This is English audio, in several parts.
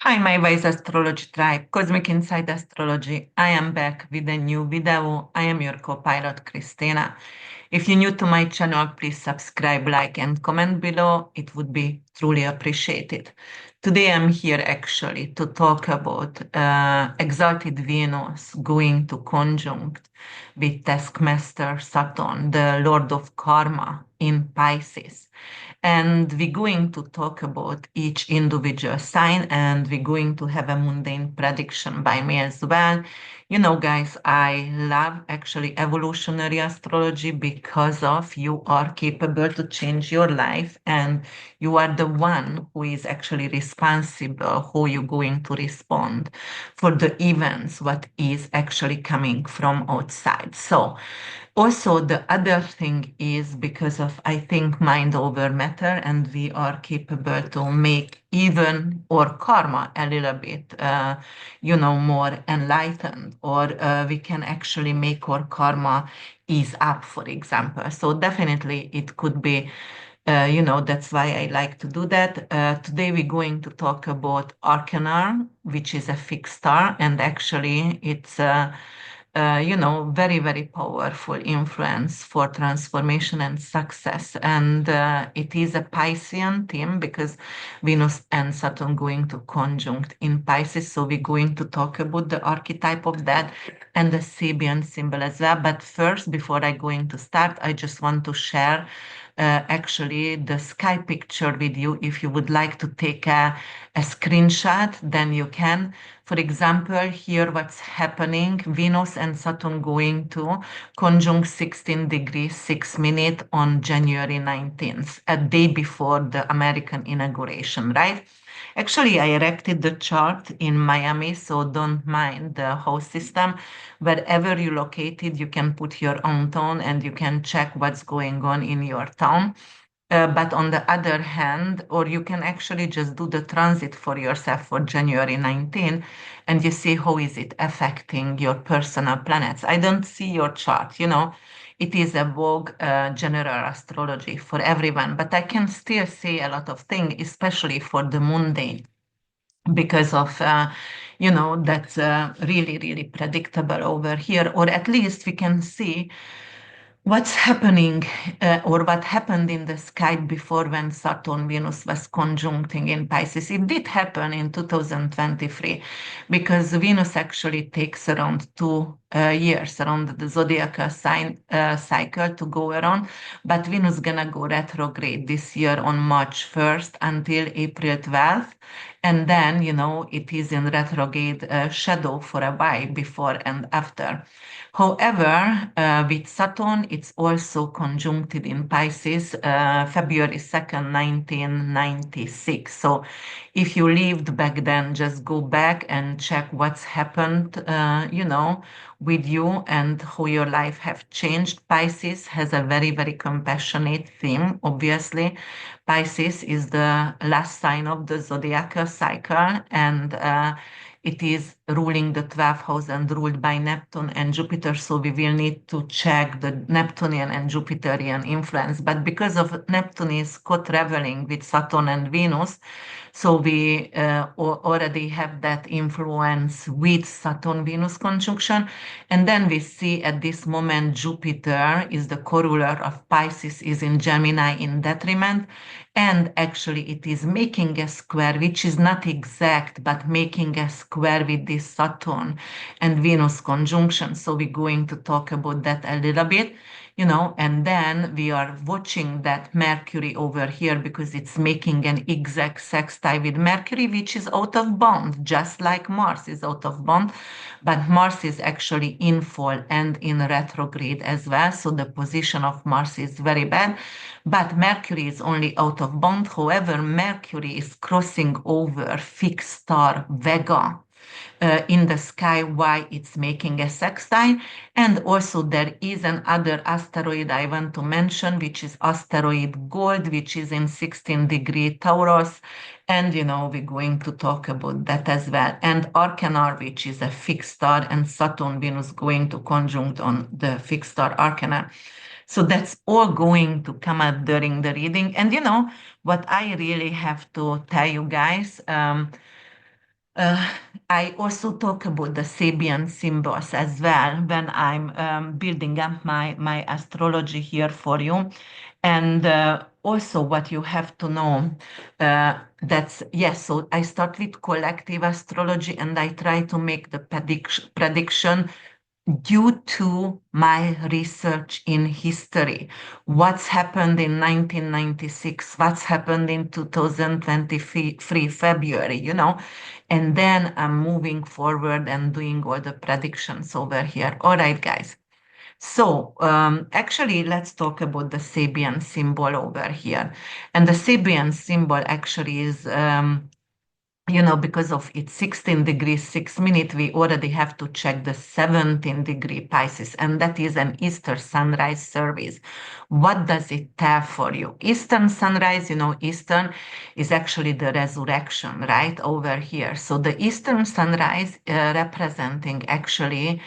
Hi, my wise astrology tribe, Cosmic Insight Astrology. I am back with a new video. I am your co-pilot, Christina. If you're new to my channel, please subscribe, like, and comment below. It would be truly appreciated. Today, I'm here actually to talk about Exalted Venus going to conjunct with Taskmaster Saturn, the Lord of Karma in Pisces. And we're going to talk about each individual sign, and we're going to have a mundane prediction by me as well. You know, guys, I love actually evolutionary astrology because of you are capable to change your life, and you are the one who is actually responsible how you're going to respond for the events, what is actually coming from outside. So also, the other thing is because of, I think, mind over matter, and we are capable to make even our karma a little bit, more enlightened, or we can actually make our karma ease up, for example. So definitely it could be, that's why I like to do that. Today we're going to talk about Archenar, which is a fixed star, and actually it's very, very powerful influence for transformation and success. And it is a Piscean theme because Venus and Saturn going to conjunct in Pisces. So we're going to talk about the archetype of that and the Sabian symbol as well. But first, before I going to start, I just want to share actually the sky picture with you. If you would like to take a screenshot, then you can. For example, here what's happening, Venus and Saturn going to conjunct 16 degrees 6 minutes on January 19th, a day before the American inauguration, right? Actually, I erected the chart in Miami, so don't mind the host system. Wherever you located, you can put your own tone and you can check what's going on in your town. But on the other hand, or you can actually just do the transit for yourself for January 19 and you see how is it affecting your personal planets. I don't see your chart, it is a vogue general astrology for everyone, but I can still say a lot of things, especially for the mundane because of that's really really predictable over here, or at least we can see what's happening or what happened in the sky before when Saturn Venus was conjuncting in Pisces. It did happen in 2023 because Venus actually takes around 2 years around the zodiacal sign cycle to go around, but Venus gonna go retrograde this year on March 1st until April 12th. And then, it is in retrograde shadow for a while before and after. However, with Saturn, it's also conjuncted in Pisces, February 2nd, 1996. So if you lived back then, just go back and check what's happened, with you and how your life have changed. Pisces has a very, very compassionate theme, obviously. Pisces is the last sign of the zodiacal cycle, and it is ruling the 12th house and ruled by Neptune and Jupiter. So we will need to check the Neptunian and Jupiterian influence. But because of Neptune is co-traveling with Saturn and Venus, so we already have that influence with Saturn-Venus conjunction. And then we see at this moment Jupiter is the co-ruler of Pisces, is in Gemini in detriment. And actually it is making a square, which is not exact, but making a square with this Saturn and Venus conjunction. So we're going to talk about that a little bit, and then we are watching that Mercury over here because it's making an exact sextile with Mercury, which is out of bond, just like Mars is out of bond. But Mars is actually in fall and in retrograde as well. So the position of Mars is very bad. But Mercury is only out of bond. However, Mercury is crossing over fixed star Vega in the sky, why it's making a sextile. And also there is another asteroid I want to mention, which is asteroid Gold, which is in 16-degree Taurus. And, we're going to talk about that as well. And Archenar, which is a fixed star, and Saturn, Venus going to conjunct on the fixed star Archenar. So that's all going to come up during the reading. And what I really have to tell you guys, Uh, I also talk about the Sabian symbols as well when I'm building up my astrology here for you. And also, what you have to know that's yes, so I start with collective astrology and I try to make the prediction due to my research in history. What's happened in 1996, what's happened in 2023 February, and then I'm moving forward and doing all the predictions over here. All right, guys. So, actually, let's talk about the Sabian symbol over here. And the Sabian symbol actually is because of its 16 degrees 6 minutes, we already have to check the 17-degree Pisces, and that is an Easter sunrise service. What does it tell for you? Eastern sunrise, Eastern is actually the resurrection, right over here. So the Eastern sunrise representing actually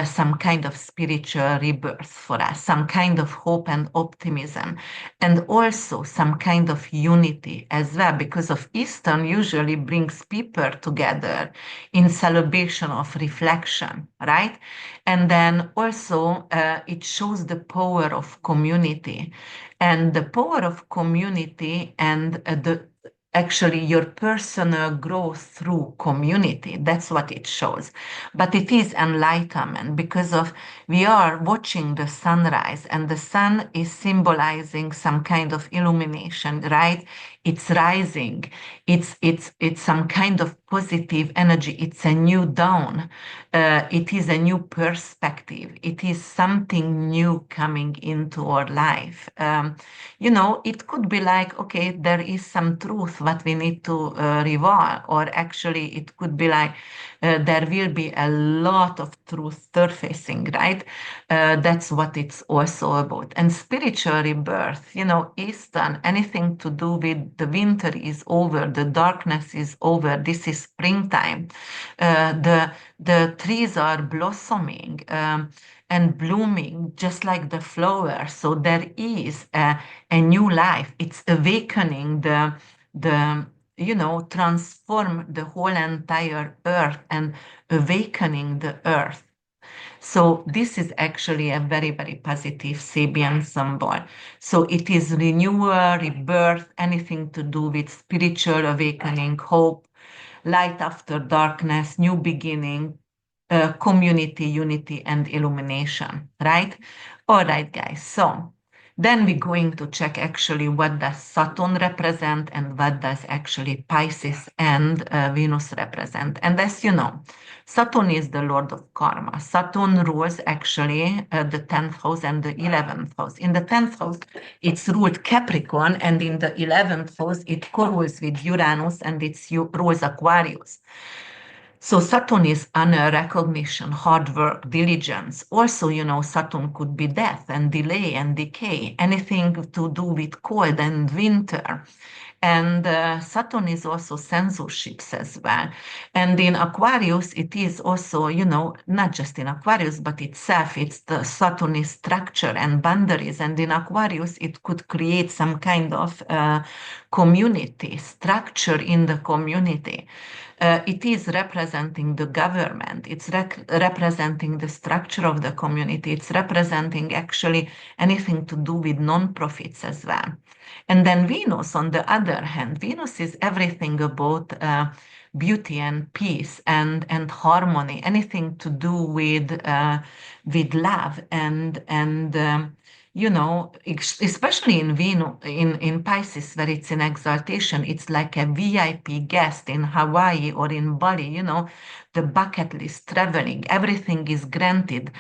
some kind of spiritual rebirth for us, some kind of hope and optimism, and also some kind of unity as well, because of Eastern usually brings people together in celebration of reflection, right? And then also it shows the power of community, and the power of community and the actually your personal growth through community. That's what it shows. But it is enlightenment because of we are watching the sunrise, and the sun is symbolizing some kind of illumination, right? It's rising. It's some kind of positive energy. It's a new dawn. It is a new perspective. It is something new coming into our life. It could be like, okay, there is some truth what we need to reveal, or actually it could be like there will be a lot of truth surfacing, right? That's what it's also about. And spiritual rebirth, Eastern, anything to do with the winter is over, the darkness is over, this is springtime. The trees are blossoming. And blooming just like the flower. So there is a new life. It's awakening the transform the whole entire earth and awakening the earth. So this is actually a very, very positive Sabian symbol. So it is renewal, rebirth, anything to do with spiritual awakening, hope, light after darkness, new beginning, community, unity, and illumination, right? All right, guys. So then we're going to check actually what does Saturn represent and what does actually Pisces and Venus represent. And as you know, Saturn is the lord of karma. Saturn rules actually the 10th house and the 11th house. In the 10th house, it's ruled Capricorn, and in the 11th house, it co-rules with Uranus and it rules Aquarius. So Saturn is honor, recognition, hard work, diligence. Also, Saturn could be death and delay and decay, anything to do with cold and winter. And Saturn is also censorships as well. And in Aquarius, it is also, not just in Aquarius, but itself, it's the Saturn is structure and boundaries. And in Aquarius, it could create some kind of community, structure in the community. It is representing the government. It's representing the structure of the community. It's representing actually anything to do with non-profits as well. And then Venus, on the other hand, Venus is everything about beauty and peace and harmony, anything to do with love and especially in Venus, in Pisces, where it's in exaltation, it's like a VIP guest in Hawaii or in Bali, the bucket list traveling, everything is granted.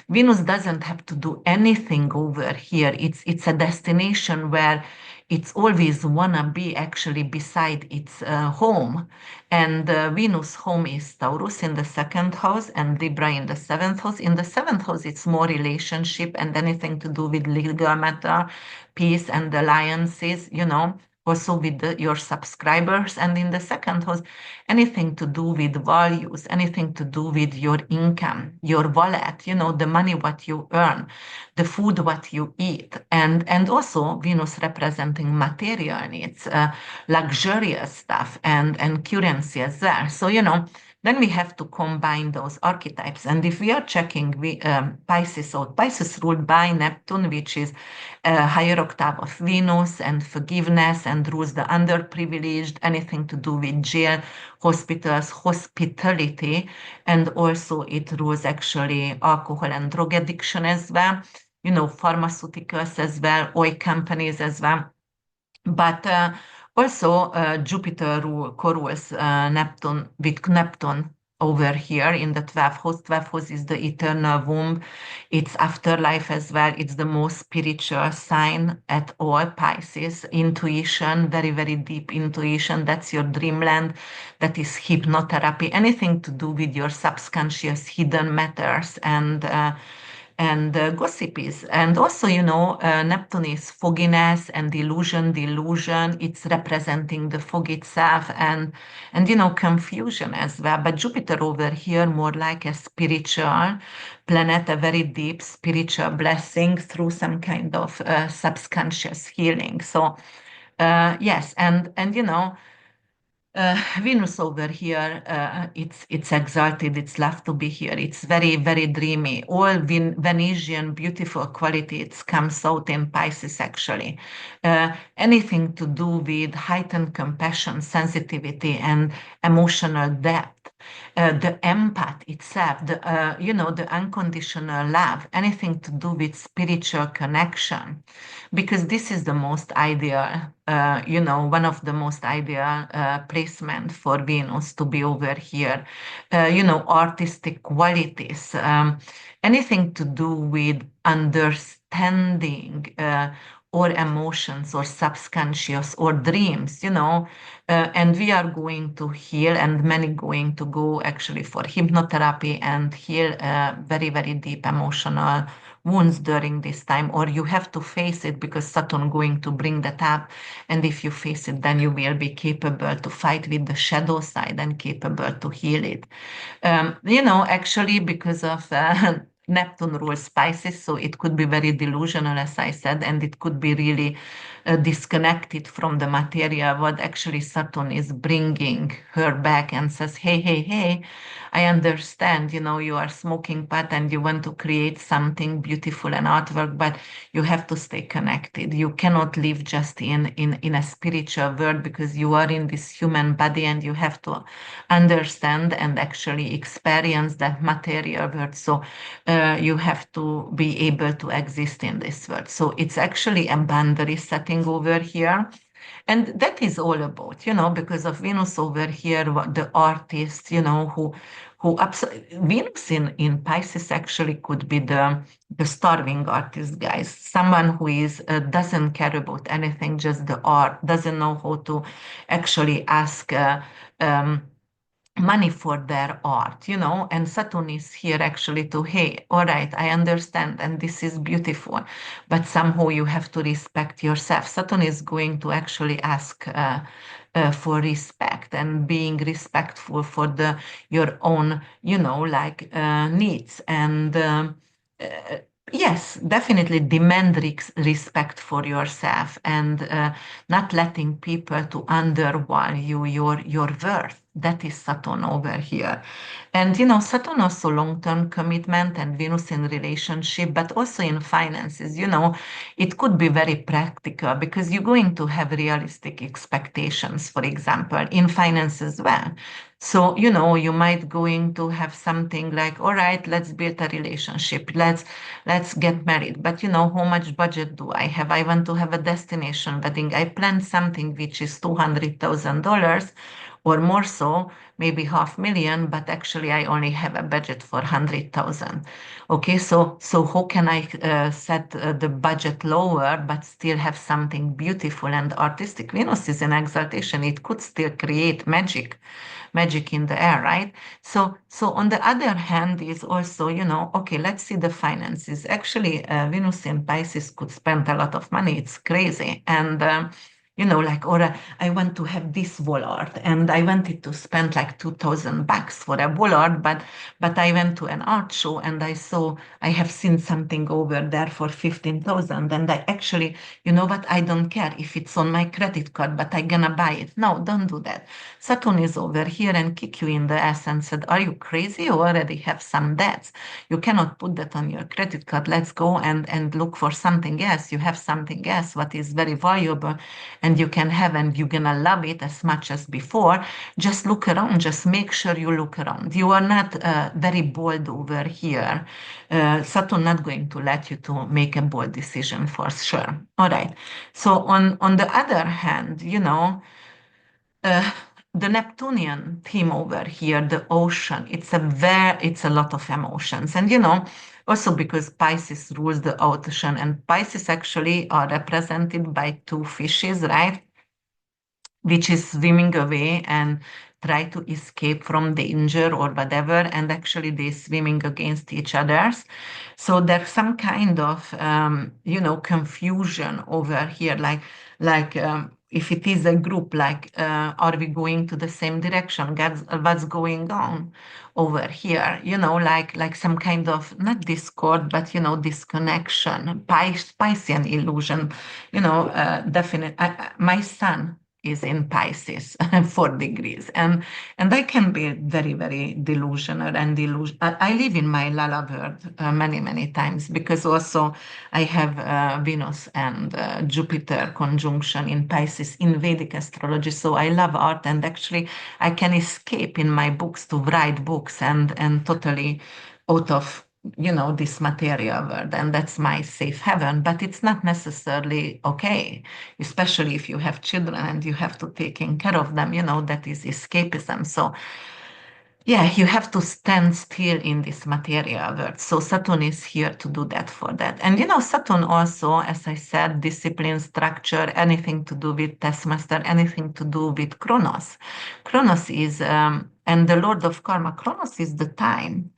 Venus doesn't have to do anything over here. It's a destination where it's always wanna be actually beside its home. And Venus home is Taurus in the second house and Libra in the seventh house. In the seventh house, it's more relationship and anything to do with legal matter, peace and alliances, also with your subscribers. And in the second house, anything to do with values, anything to do with your income, your wallet, the money what you earn, the food what you eat, and also Venus representing material needs, luxurious stuff, and currency as well. So, then we have to combine those archetypes. And if we are checking Pisces, so Pisces ruled by Neptune, which is a higher octave of Venus and forgiveness, and rules the underprivileged, anything to do with jail, hospitals, hospitality, and also it rules actually alcohol and drug addiction as well, pharmaceuticals as well, oil companies as well. But also Jupiter co-rules Neptune with Neptune over here in the 12th house. 12th house is the eternal womb. It's afterlife as well. It's the most spiritual sign at all, Pisces. Intuition, very, very deep intuition. That's your dreamland. That is hypnotherapy. Anything to do with your subconscious hidden matters and gossipies. And also, Neptune is fogginess and delusion. It's representing the fog itself and confusion as well. But Jupiter over here, more like a spiritual planet, a very deep spiritual blessing through some kind of subconscious healing. So, yes, and Venus over here, it's exalted. It's love to be here. It's very, very dreamy. All Venetian beautiful qualities comes out in Pisces actually. Anything to do with heightened compassion, sensitivity, and emotional depth. The empath itself, the unconditional love, anything to do with spiritual connection, because this is the most ideal, one of the most ideal placement for Venus to be over here. Artistic qualities, anything to do with understanding. Or emotions or subconscious or dreams, and we are going to heal, and many going to go actually for hypnotherapy and heal very, very deep emotional wounds during this time, or you have to face it because Saturn going to bring that up. And if you face it, then you will be capable to fight with the shadow side and capable to heal it. Actually, because of Neptune rules Pisces, so it could be very delusional, as I said, and it could be really disconnected from the material. What actually Saturn is bringing her back and says, hey, hey, hey, I understand, you are smoking pot and you want to create something beautiful and artwork, but you have to stay connected. You cannot live just in a spiritual world because you are in this human body, and you have to understand and actually experience that material world. So you have to be able to exist in this world. So it's actually a boundary setting over here. And that is all about, because of Venus over here, the artist, Venus in Pisces actually could be the starving artist, guys. Someone who doesn't care about anything, just the art, doesn't know how to actually ask um, money for their art, and Saturn is here actually to, hey, all right, I understand, and this is beautiful, but somehow you have to respect yourself. Saturn is going to actually ask for respect and being respectful for your own, needs. And yes, definitely demand respect for yourself, and not letting people to undervalue your worth. That is Saturn over here. And Saturn also long-term commitment, and Venus in relationship, but also in finances. It could be very practical because you're going to have realistic expectations, for example, in finance as well. So, you might going to have something like, all right, let's build a relationship. Let's get married. But how much budget do I have? I want to have a destination wedding. I planned something which is $200,000 or more, so maybe 500,000, but actually I only have a budget for 100,000. Okay, so how can I set the budget lower but still have something beautiful and artistic? Venus is in exaltation. It could still create magic in the air, right? So on the other hand is also, okay, let's see the finances. Actually, Venus in Pisces could spend a lot of money. It's crazy. And like, or I want to have this wall art, and I wanted to spend like $2,000 for a wall art, but I went to an art show and I saw I have seen something over there for 15,000, and I actually, you know what, I don't care if it's on my credit card, but I'm gonna buy it. No, don't do that. Saturn is over here and kick you in the ass and said, are you crazy? You already have some debts. You cannot put that on your credit card. Let's go and look for something else. You have something else what is very valuable and you can have, and you're gonna love it as much as before. Just look around. Just make sure you look around. You are not very bold over here. Saturn not going to let you to make a bold decision for sure. All right. So on the other hand, uh, the Neptunian theme over here, the ocean, it's a lot of emotions. And also because Pisces rules the ocean, and Pisces actually are represented by two fishes, right? Which is swimming away and try to escape from danger or whatever, and actually they swimming against each others. So there's some kind of confusion over here, like if it is a group, like are we going to the same direction? What's going on over here? Like some kind of not discord, but disconnection, Piscean illusion. Definitely. My son is in Pisces, 4 degrees, and I can be very, very delusional and delusion. I live in my Lala world many times, because also I have Venus and Jupiter conjunction in Pisces in Vedic astrology. So I love art, and actually I can escape in my books to write books and totally out of this material world, and that's my safe haven. But it's not necessarily okay, especially if you have children and you have to taking care of them. That is escapism. So yeah, you have to stand still in this material world. So Saturn is here to do that for that. And Saturn also, as I said, discipline, structure, anything to do with taskmaster, anything to do with Kronos. Kronos is, and the Lord of Karma, Kronos is the time.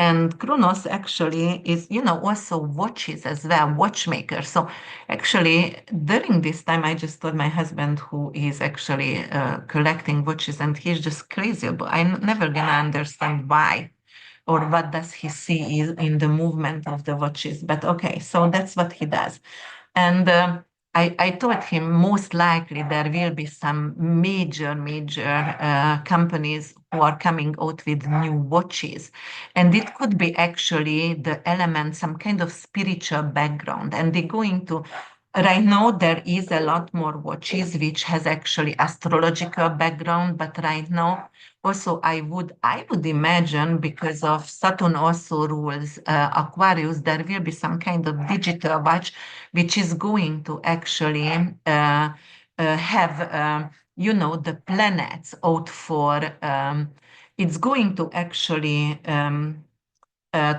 And Kronos actually is, also watches as well, watchmaker. So actually, during this time, I just told my husband, who is actually collecting watches, and he's just crazy. But I'm never gonna understand why or what does he see in the movement of the watches. But okay, so that's what he does. And I told him most likely there will be some major companies who are coming out with new watches. And it could be actually the element, some kind of spiritual background. And they're going to, right now, there is a lot more watches which has actually astrological background. But right now, also, I would imagine, because of Saturn also rules Aquarius, there will be some kind of digital watch which is going to actually have the planets out for. It's going to actually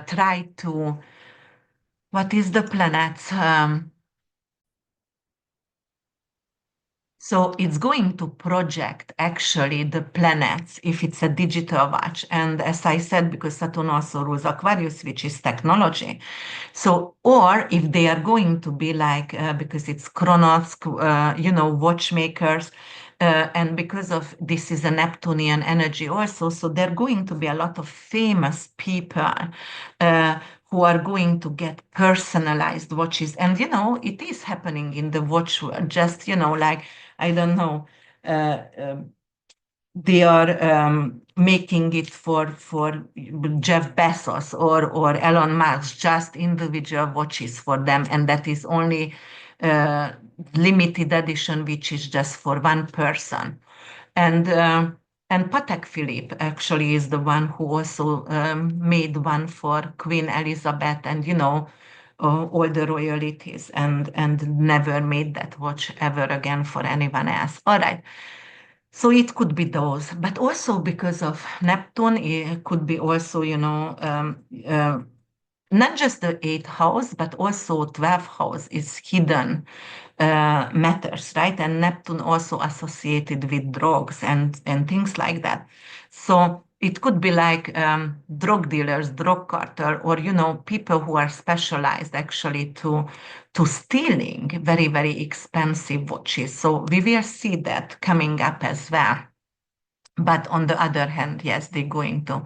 try to. What is the planets? So it's going to project actually the planets if it's a digital watch. And as I said, because Saturn also rules Aquarius, which is technology. So, or if they are going to be like, because it's Chronos, watchmakers, and because of this is a Neptunian energy also, so there are going to be a lot of famous people who are going to get personalized watches. And, it is happening in the watch world, just, like, I don't know, uh, um, they are making it for Jeff Bezos or Elon Musk, just individual watches for them, and that is only uh, limited edition, which is just for one person. And Patek Philippe actually is the one who also made one for Queen Elizabeth, and all the royalties, and never made that watch ever again for anyone else. All right. So it could be those, but also because of Neptune, it could be also, not just the eighth house, but also 12th house is hidden matters, right? And Neptune also associated with drugs and things like that. So it could be like drug dealers, drug cartel, or people who are specialized actually to stealing very, very expensive watches. So we will see that coming up as well. But on the other hand, yes, they're going to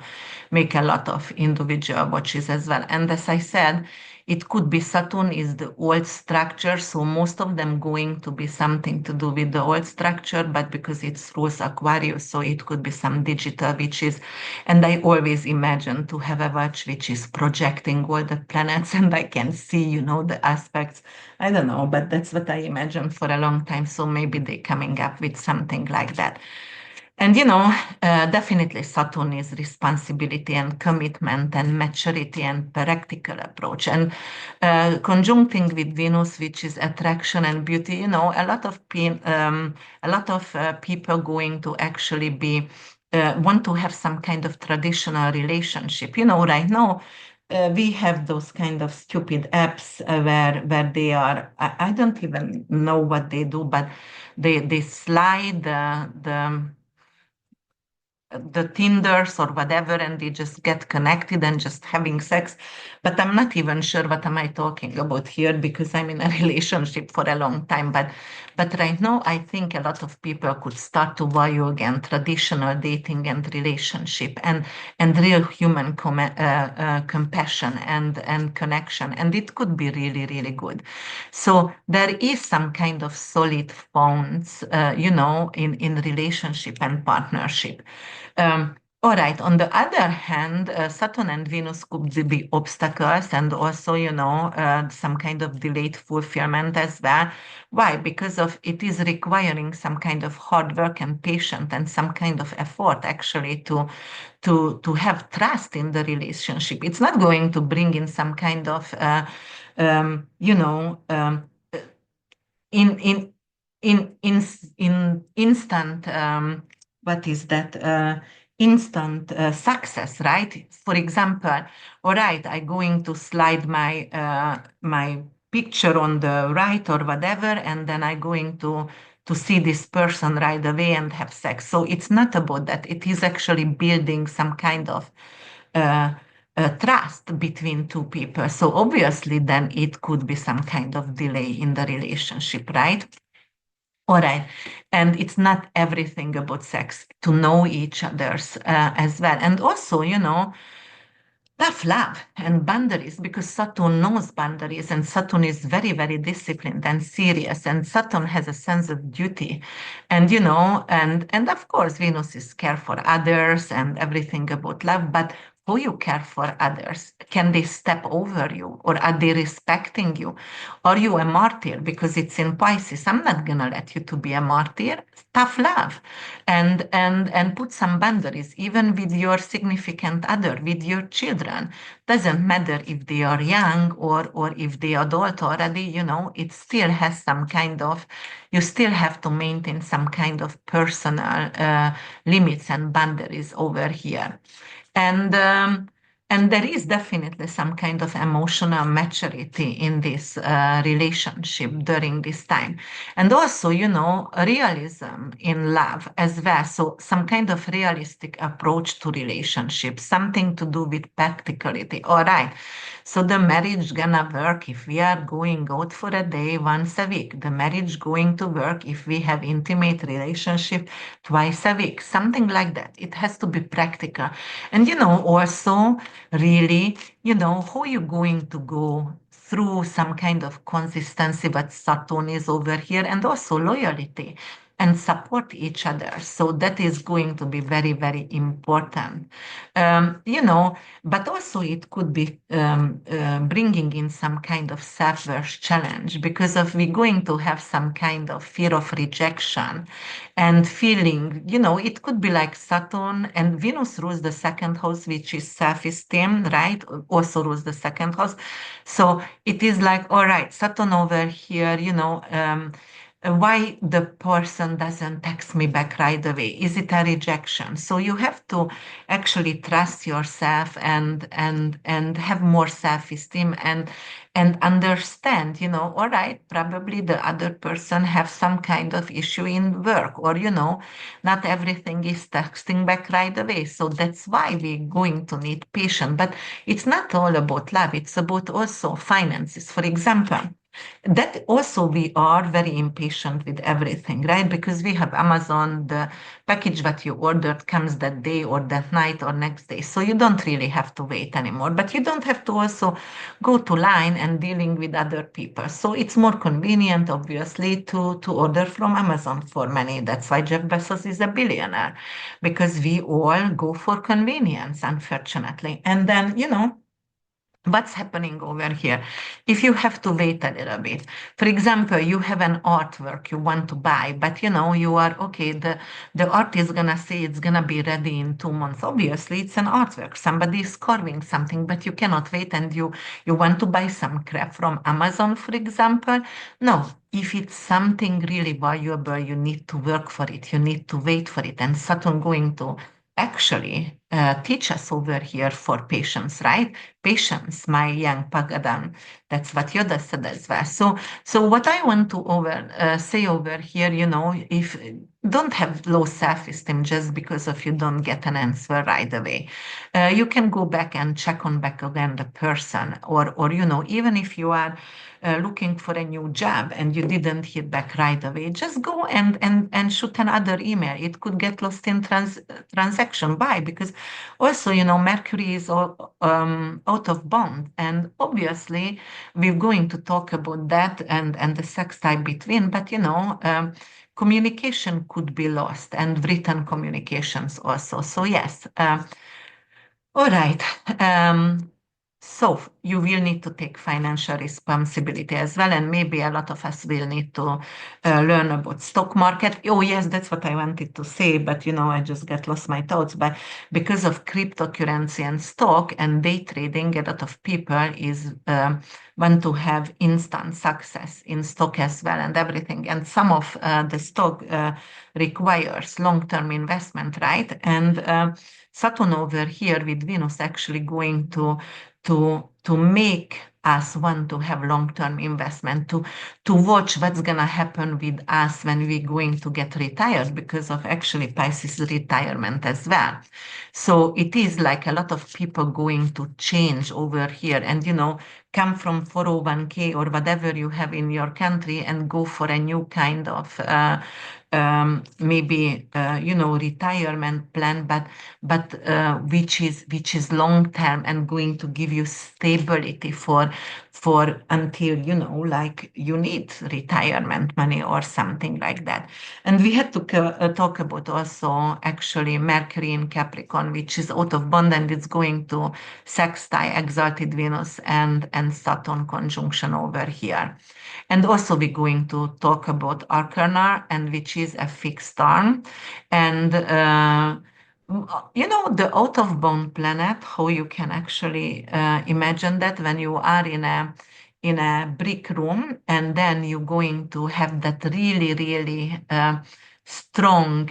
make a lot of individual watches as well. And as I said, it could be Saturn is the old structure, so most of them going to be something to do with the old structure, but because it's rules Aquarius, so it could be some digital, which is, and I always imagine to have a watch which is projecting all the planets and I can see, the aspects. I don't know, but that's what I imagine for a long time. So maybe they're coming up with something like that. And definitely Saturn is responsibility and commitment and maturity and practical approach. And conjuncting with Venus, which is attraction and beauty, a lot of people going to actually be want to have some kind of traditional relationship. Right now we have those kind of stupid apps where they are. I don't even know what they do, but they slide the Tinders or whatever, and they just get connected and just having sex. But I'm not even sure what am I talking about here because I'm in a relationship for a long time. But right now, I think a lot of people could start to value again traditional dating and relationship and real human compassion and connection, and it could be really really good. So there is some kind of solid bonds, in relationship and partnership. All right. On the other hand, Saturn and Venus could be obstacles and also, some kind of delayed fulfillment as well. Why? Because of it is requiring some kind of hard work and patience and some kind of effort actually to have trust in the relationship. It's not going to bring in some kind of, in in in instant what is that instant success, right? For example, all right, I'm going to slide my picture on the right or whatever, and then I'm going to see this person right away and have sex. So it's not about that. It is actually building some kind of uh, trust between two people. So obviously, then it could be some kind of delay in the relationship, right? All right. And it's not everything about sex to know each other's as well. And also, tough love and boundaries because Saturn knows boundaries and Saturn is very, very disciplined and serious. And Saturn has a sense of duty. And, and of course, Venus is care for others and everything about love. But how you care for others? Can they step over you or are they respecting you? Are you a martyr? Because it's in Pisces. I'm not gonna let you to be a martyr. Tough love and put some boundaries even with your significant other, with your children. Doesn't matter if they are young or if they are adult already, it still has some kind of, you still have to maintain some kind of personal limits and boundaries over here. And and there is definitely some kind of emotional maturity in this relationship during this time. And also, realism in love as well. So some kind of realistic approach to relationships, something to do with practicality. All right. So the marriage gonna work if we are going out for a day once a week. The marriage going to work if we have intimate relationship twice a week. Something like that. It has to be practical. And also really, how you going to go through some kind of consistency, but Saturn is over here, and also loyalty and support each other. So that is going to be very, very important. But also it could be bringing in some kind of self-worth challenge because of we going to have some kind of fear of rejection and feeling, it could be like Saturn and Venus rules the second house, which is self-esteem, right? Also rules the second house. So it is like, all right, Saturn over here, why the person doesn't text me back right away? Is it a rejection? So you have to actually trust yourself and have more self-esteem and understand, all right, probably the other person have some kind of issue in work, or not everything is texting back right away. So that's why we're going to need patience. But it's not all about love, it's about also finances. For example, that also we are very impatient with everything, right? Because we have Amazon, the package that you ordered comes that day or that night or next day. So you don't really have to wait anymore. But you don't have to also go to line and dealing with other people. So it's more convenient, obviously, to order from Amazon for money. That's why Jeff Bezos is a billionaire, because we all go for convenience, unfortunately. And then, what's happening over here? If you have to wait a little bit, for example, you have an artwork you want to buy, but you are okay, the art is gonna say it's gonna be ready in 2 months. Obviously it's an artwork, somebody is carving something, but you cannot wait, and you want to buy some crap from Amazon, for example. No, if it's something really valuable, you need to work for it, you need to wait for it, and Saturn going to actually teach us over here for patience, right? Patience, my young Pagadan. That's what Yoda said as well. So what I want to say over here, if don't have low self-esteem just because of you don't get an answer right away. You can go back and check on back again the person, or even if you are looking for a new job and you didn't hear back right away, just go and shoot another email. It could get lost in transaction. Why? Because also, Mercury is out of bond. And obviously, we're going to talk about that and the sex type between, but, communication could be lost, and written communications also. So, yes. All right. So you will need to take financial responsibility as well, and maybe a lot of us will need to learn about stock market. Oh yes, that's what I wanted to say, but I just got lost my thoughts. But because of cryptocurrency and stock and day trading, a lot of people is want to have instant success in stock as well and everything. And some of the stock requires long-term investment, right? And Saturn over here with Venus actually going to make us want to have long-term investment, to watch what's gonna happen with us when we're going to get retired, because of actually Pisces retirement as well. So it is like a lot of people going to change over here, and come from 401k or whatever you have in your country and go for a new kind of maybe retirement plan, but which is long term and going to give you stability for until like you need retirement money or something like that. And we had to talk about also actually Mercury in Capricorn, which is out of bond, and it's going to sextile exalted Venus and Saturn conjunction over here. And also we're going to talk about Archenar, and which is a fixed star. And the out of bound planet, how you can actually imagine that when you are in a brick room, and then you're going to have that really, really strong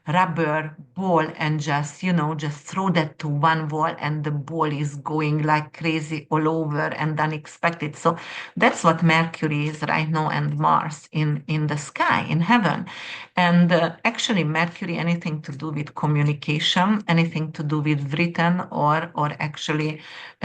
rubber ball, and just throw that to one wall, and the ball is going like crazy all over and unexpected. So that's what Mercury is right now, and Mars in the sky, in heaven. And actually, Mercury, anything to do with communication, anything to do with written or actually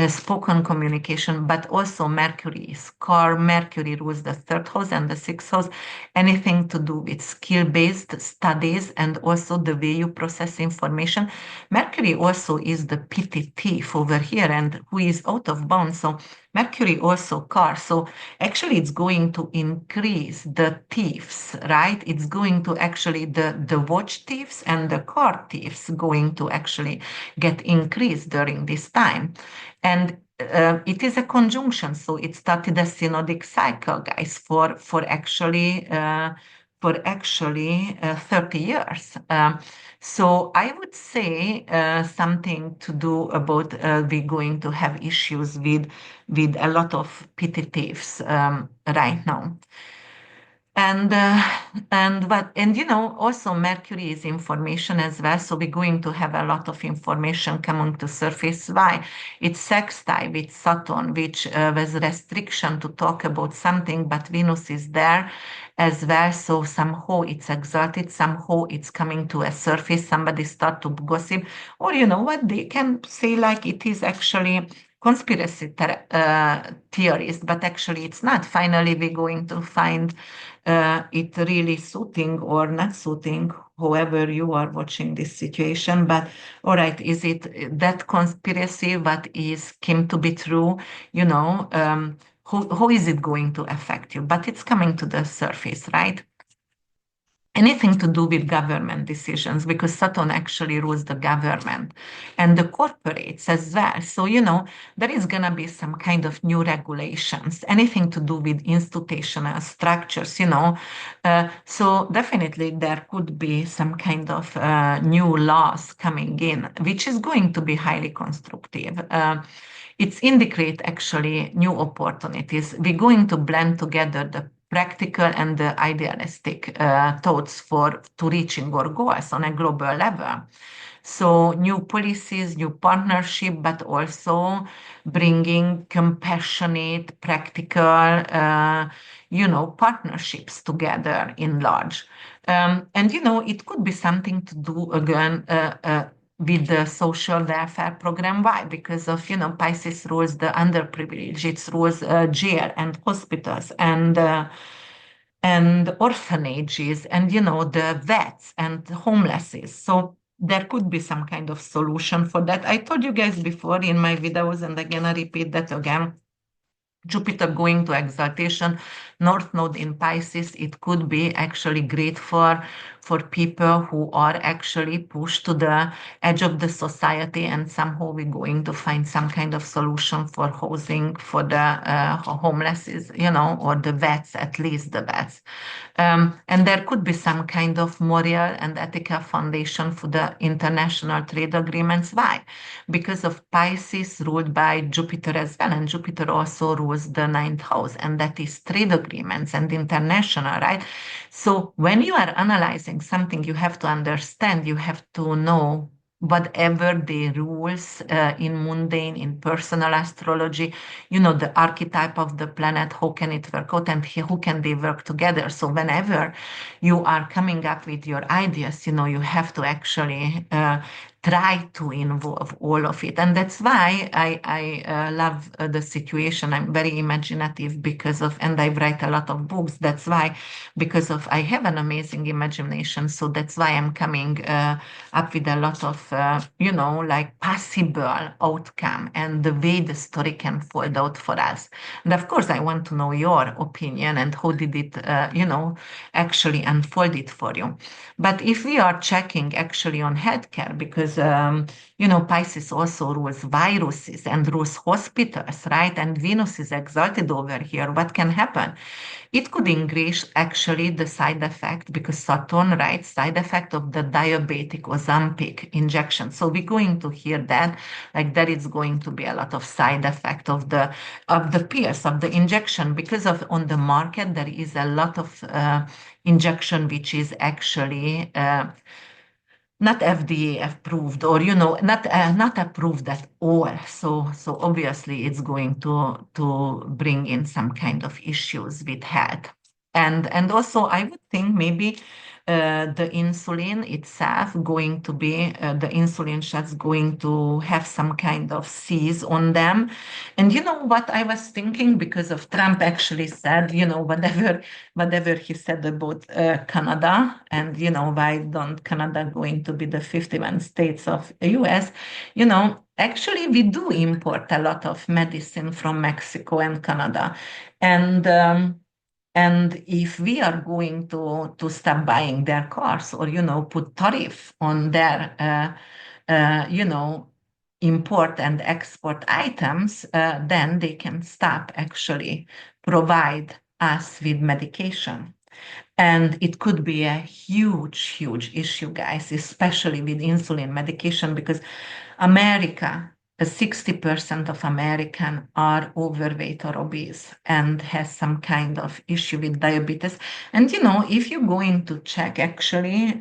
spoken communication, but also Mercury is car. Mercury rules the third house and the sixth house, anything to do with skill-based studies and also the way you process information. Mercury also is the petty thief over here, and who is out of bounds. So Mercury also car. So actually it's going to increase the thieves, right? It's going to actually the watch thieves and the car thieves going to actually get increased during this time. And it is a conjunction, so it started a synodic cycle, guys, for actually 30 years. So I would say something to do about we're going to have issues with a lot of petty thieves right now. And also Mercury is information as well, so we're going to have a lot of information coming to surface. Why? It's sextile with Saturn, which was restriction to talk about something, but Venus is there as well, so somehow it's exalted, somehow it's coming to a surface, somebody start to gossip, or you know what, they can say like it is actually conspiracy theories, but actually it's not. Finally, we're going to find it really suiting or not suiting, however you are watching this situation. But all right, is it that conspiracy? What is came to be true? You know, how is it going to affect you? But it's coming to the surface, right? Anything to do with government decisions, because Saturn actually rules the government and the corporates as well. So, there is going to be some kind of new regulations, anything to do with institutional structures. So, definitely there could be some kind of new laws coming in, which is going to be highly constructive. It's indicate actually new opportunities. We're going to blend together the practical and the idealistic thoughts for to reaching our goals on a global level. So new policies, new partnership, but also bringing compassionate, practical, partnerships together in large. And it could be something to do again with the social welfare program. Why? Because of, Pisces rules the underprivileged, it rules jail and hospitals and orphanages and, the vets and homelesses. So there could be some kind of solution for that. I told you guys before in my videos, and again, I repeat that again. Jupiter going to exaltation, North Node in Pisces, it could be actually great for people who are actually pushed to the edge of the society, and somehow we're going to find some kind of solution for housing for the homeless, or the vets, at least the vets. And there could be some kind of moral and ethical foundation for the international trade agreements. Why? Because of Pisces ruled by Jupiter as well, and Jupiter also rules the ninth house, and that is trade agreements and international, right? So when you are analyzing something, you have to understand, you have to know whatever the rules in mundane, in personal astrology, the archetype of the planet, how can it work out, and who can they work together. So whenever you are coming up with your ideas, you have to actually try to involve all of it. And that's why I love the situation. I'm very imaginative and I write a lot of books. That's why, because of, I have an amazing imagination. So that's why I'm coming up with a lot of, like possible outcome and the way the story can fold out for us. And of course, I want to know your opinion and how did it, actually unfold it for you. But if we are checking actually on healthcare, because Pisces also rules viruses and rules hospitals, right? And Venus is exalted over here. What can happen? It could increase actually the side effect, because Saturn, right? Side effect of the diabetic Ozempic injection. So we're going to hear that, like that it's going to be a lot of side effect of the pills, of the injection, because of on the market there is a lot of injection which is actually not FDA approved, or not approved at all. So obviously it's going to bring in some kind of issues with health. And also I would think maybe the insulin itself going to be the insulin shots going to have some kind of seize on them. And you know what I was thinking, because of Trump actually said, whatever he said about Canada, and why don't Canada going to be the 51 states of US, actually we do import a lot of medicine from Mexico and Canada. And if we are going to stop buying their cars, or put tariff on their import and export items, then they can stop actually provide us with medication. And it could be a huge issue, guys, especially with insulin medication, because America 60% of Americans are overweight or obese and has some kind of issue with diabetes. And if you're going to check actually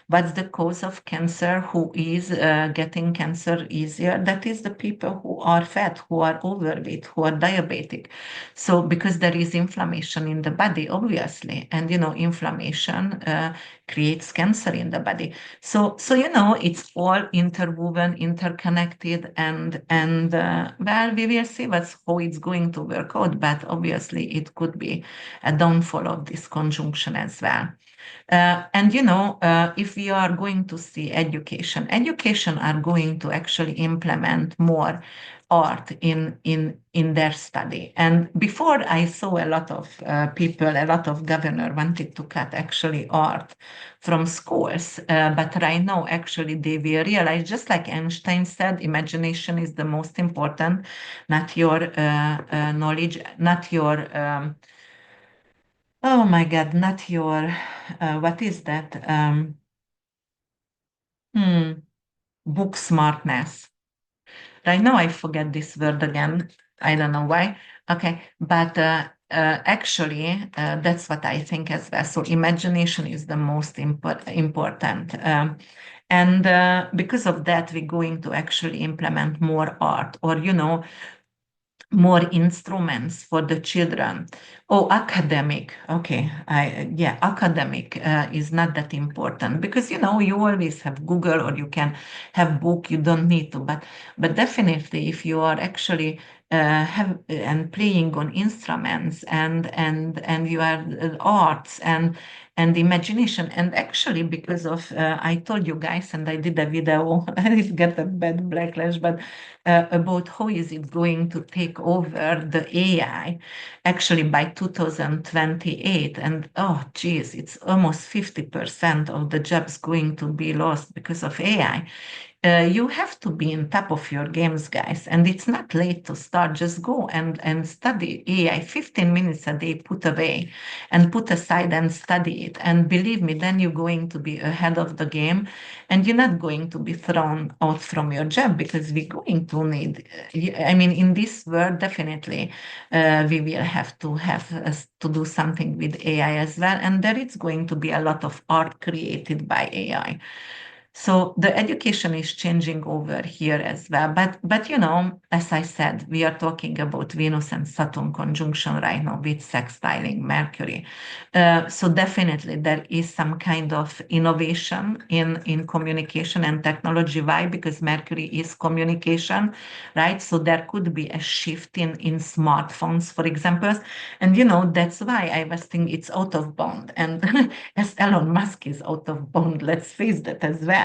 what's the cause of cancer, who is getting cancer easier, that is the people who are fat, who are overweight, who are diabetic. So because there is inflammation in the body, obviously, and inflammation creates cancer in the body. So it's all interwoven, interconnected, and well, we will see how it's going to work out. But obviously, it could be a downfall of this conjunction as well. And if we are going to see education are going to actually implement more art in their study. And before, I saw a lot of people, a lot of governor wanted to cut actually art from schools. But right now, actually, they will realize, just like Einstein said, imagination is the most important, not your knowledge, not your oh my God, not your, what is that? Hmm, book smartness. Right now, I forget this word again. I don't know why. Okay, but actually, that's what I think as well. So, imagination is the most important. And because of that, we're going to actually implement more art, or more instruments for the children. Oh, academic. Okay, yeah, academic is not that important, because you always have Google, or you can have book. You don't need to, but definitely, if you are actually have and playing on instruments, and you are arts and imagination, and actually, because of I told you guys, and I did a video, it got a bad backlash, but about how is it going to take over the AI actually by 2028. And oh, geez, it's almost 50% of the jobs going to be lost because of AI. You have to be in top of your games, guys. And it's not late to start. Just go and study AI 15 minutes a day, put away and put aside and study it. And believe me, then you're going to be ahead of the game, and you're not going to be thrown out from your job, because we're going to need, I mean, in this world, definitely, we will have to do something with AI as well. And there is going to be a lot of art created by AI. So the education is changing over here as well. But as I said, we are talking about Venus and Saturn conjunction right now with sextiling Mercury. So definitely there is some kind of innovation in communication and technology. Why? Because Mercury is communication, right? So there could be a shift in smartphones, for example. And that's why I was thinking it's out of bound. And as Elon Musk is out of bound, let's face that as well.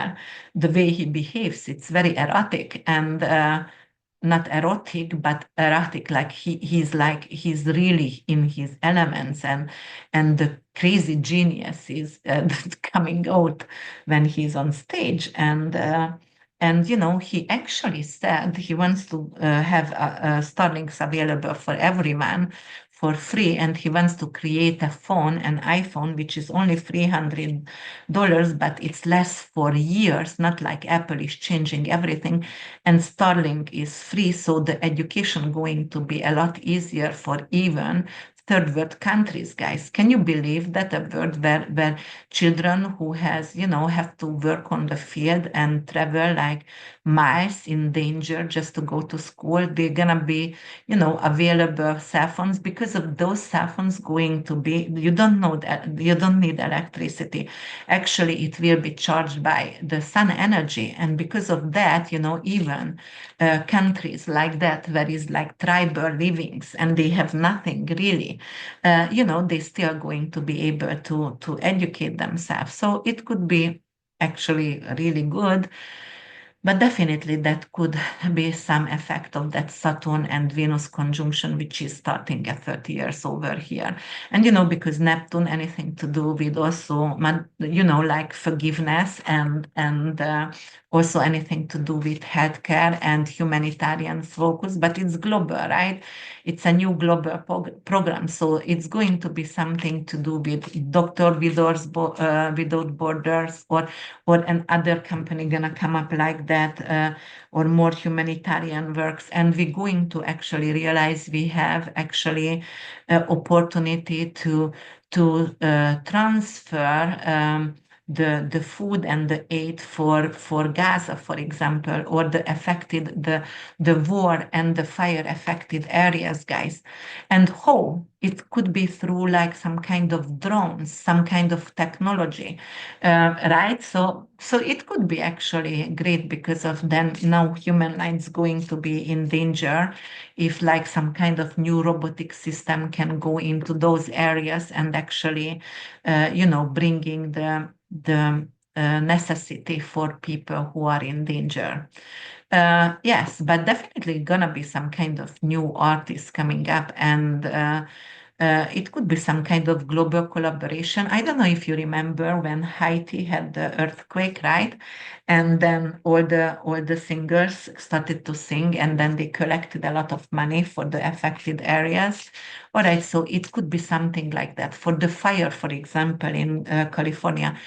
The way he behaves, it's very erotic, and not erotic, but erratic. Like he's really in his elements, and the crazy genius is coming out when he's on stage. And he actually said he wants to have Starlinks available for everyone for free, and he wants to create a phone, an iPhone, which is only $300, but it's less for years, not like Apple is changing everything. And Starlink is free, so the education going to be a lot easier for even third world countries, guys. Can you believe that a world where children who have to work on the field and travel like miles in danger just to go to school, they're gonna be available cell phones, because of those cell phones going to be, you don't know that you don't need electricity. Actually, it will be charged by the sun energy. And because of that, even countries like that, where is like tribal livings and they have nothing really, they still going to be able to educate themselves. So it could be actually really good. But definitely that could be some effect of that Saturn and Venus conjunction, which is starting at 30 years over here. And, because Neptune, anything to do with also, like forgiveness and also anything to do with healthcare and humanitarian focus, but it's global, right? It's a new global program. So it's going to be something to do with Doctor Without Borders, or another company gonna come up like that, or more humanitarian works. And we're going to actually realize we have actually opportunity to transfer the food and the aid for Gaza, for example, or the war and the fire affected areas, guys. And how it could be through like some kind of drones, some kind of technology, right? So it could be actually great because of then now human lines going to be in danger if like some kind of new robotic system can go into those areas and actually, bringing the necessity for people who are in danger. Yes, but definitely gonna be some kind of new artists coming up, and it could be some kind of global collaboration. I don't know if you remember when Haiti had the earthquake, right? And then all the singers started to sing, and then they collected a lot of money for the affected areas. All right, so it could be something like that. For the fire, for example, in California,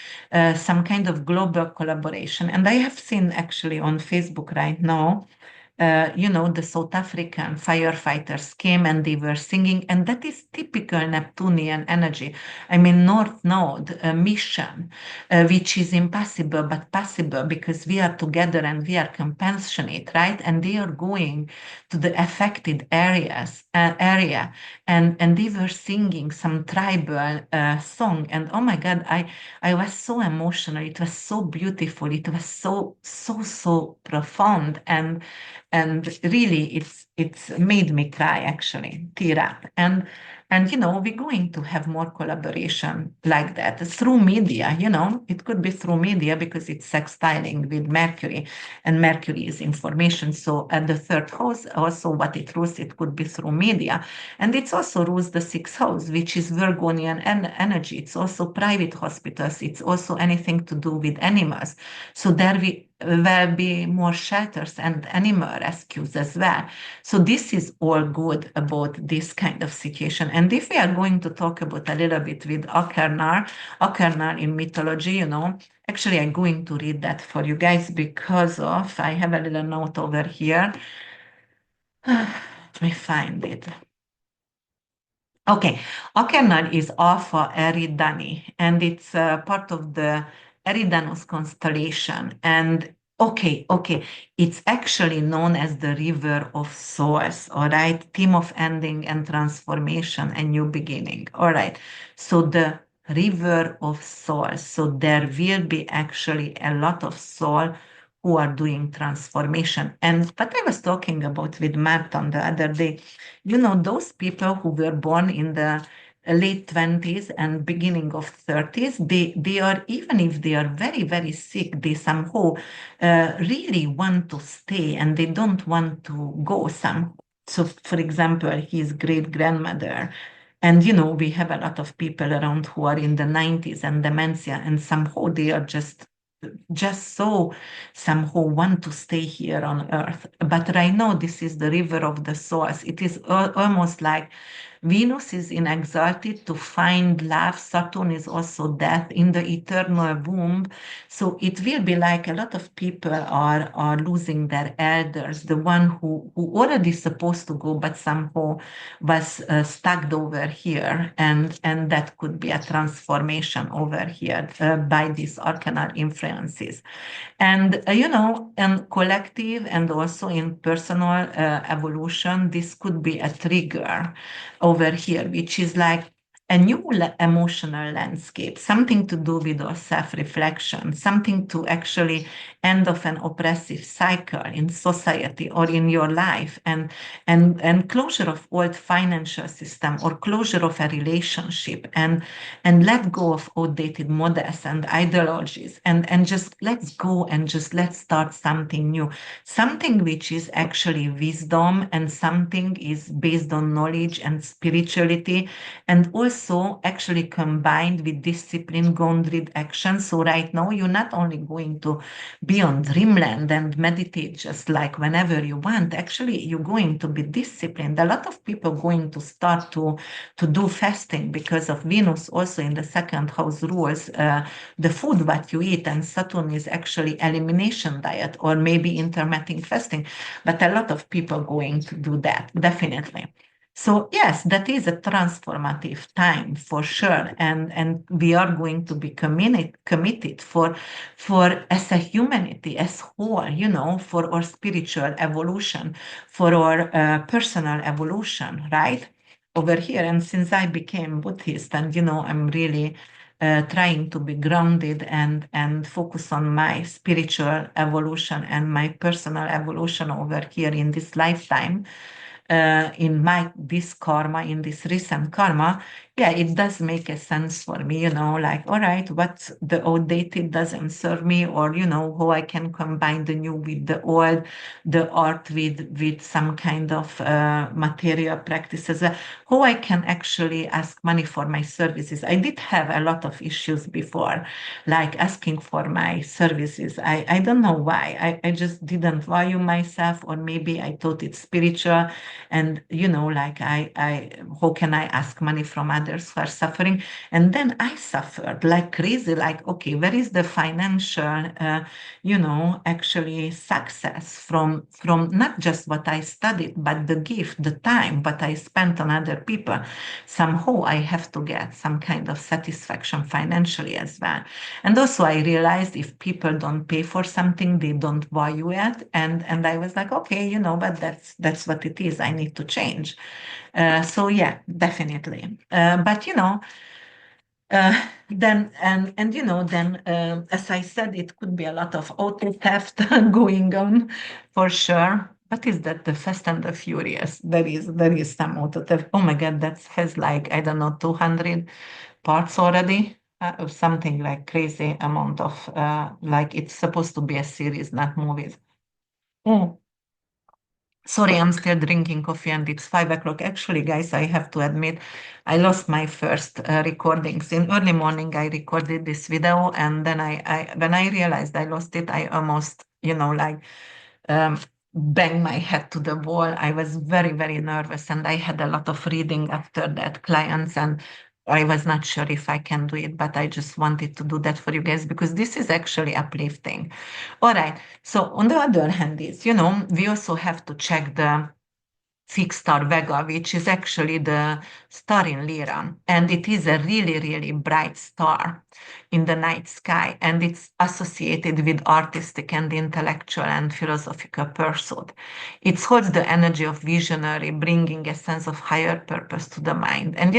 some kind of global collaboration. And I have seen actually on Facebook right now, the South African firefighters came and they were singing, and that is typical Neptunian energy. I mean, North Node mission, which is impossible but possible because we are together and we are compassionate, right? And they are going to the affected area, and they were singing some tribal song, and oh my God, I was so emotional. It was so beautiful. It was so profound, and really it's made me cry, actually tear up. And we're going to have more collaboration like that through media. It could be through media because it's sextiling with Mercury, and Mercury is information. So at the third house also what it rules, it could be through media. And it's also rules the sixth house, which is Virgonian energy. It's also private hospitals. It's also anything to do with animals. So there will be more shelters and animal rescues as well. So this is all good about this kind of situation. And if we are going to talk about a little bit with Archenar in mythology, actually I'm going to read that for you guys because I have a little note over here. Let me find it. Okay, Archenar is Alpha Eridani, and it's part of the Eridanus constellation. And okay, it's actually known as the River of Souls, all right? Theme of ending and transformation and new beginning, all right? So the River of Souls. So there will be actually a lot of soul who are doing transformation. And what I was talking about with Martin the other day, those people who were born in the late 20s and beginning of 30s, they are, even if they are very, very sick, they somehow really want to stay and they don't want to go some. So, for example, his great grandmother, and we have a lot of people around who are in the 90s and dementia, and somehow they are just so somehow want to stay here on earth. But right now, this is the river of the souls. It is almost like Venus is in exalted to find love. Saturn is also death in the eternal womb. So it will be like a lot of people are losing their elders, the one who already supposed to go, but somehow was stuck over here. And that could be a transformation over here by these arcanal influences. And in collective and also in personal evolution, this could be a trigger over here, which is like a new emotional landscape, something to do with our self-reflection, something to actually end of an oppressive cycle in society or in your life, and closure of old financial system or closure of a relationship, and let go of outdated models and ideologies, and just let's go and just let's start something new, something which is actually wisdom, and something is based on knowledge and spirituality, and also also actually combined with discipline, grounded action. So right now, you're not only going to be on dreamland and meditate just like whenever you want. Actually, you're going to be disciplined. A lot of people going to start to do fasting because of Venus also in the second house rules the food what you eat, and Saturn is actually elimination diet or maybe intermittent fasting. But a lot of people going to do that, definitely. So yes, that is a transformative time for sure, and we are going to be committed for as a humanity as whole, for our spiritual evolution, for our personal evolution, right? Over here. And since I became Buddhist, and I'm really trying to be grounded and focus on my spiritual evolution and my personal evolution over here in this lifetime, in my this karma, in this recent karma, yeah, it does make a sense for me, like, all right, what the outdated doesn't serve me, or how I can combine the new with the old, the art with some kind of material practices, how I can actually ask money for my services. I did have a lot of issues before, like asking for my services. I don't know why. I just didn't value myself, or maybe I thought it's spiritual, and like I how can I ask money from others who are suffering? And then I suffered like crazy, like, okay, where is the financial actually success from not just what I studied, but the gift, the time what I spent on other people? Somehow I have to get some kind of satisfaction financially as well. And also I realized if people don't pay for something, they don't value it. And I was like, okay, but that's what it is. I need to change. So yeah, definitely. But then and then as I said, it could be a lot of auto theft going on for sure. What is that? The Fast and the Furious. There is some auto theft. Oh my God, that has like, I don't know, 200 parts already. Or something like crazy amount of like it's supposed to be a series, not movies. Oh, sorry, I'm still drinking coffee and it's 5 o'clock. Actually, guys, I have to admit, I lost my first recordings. In early morning, I recorded this video, and then when I realized I lost it, I almost, like um, bang my head to the wall. I was very, very nervous, and I had a lot of reading after that, clients, and I was not sure if I can do it, but I just wanted to do that for you guys because this is actually uplifting. All right. So on the other hand is, we also have to check the fixed star Vega, which is actually the star in Lyra. And it is a really, really bright star in the night sky. And it's associated with artistic and intellectual and philosophical pursuit. It holds the energy of visionary, bringing a sense of higher purpose to the mind. And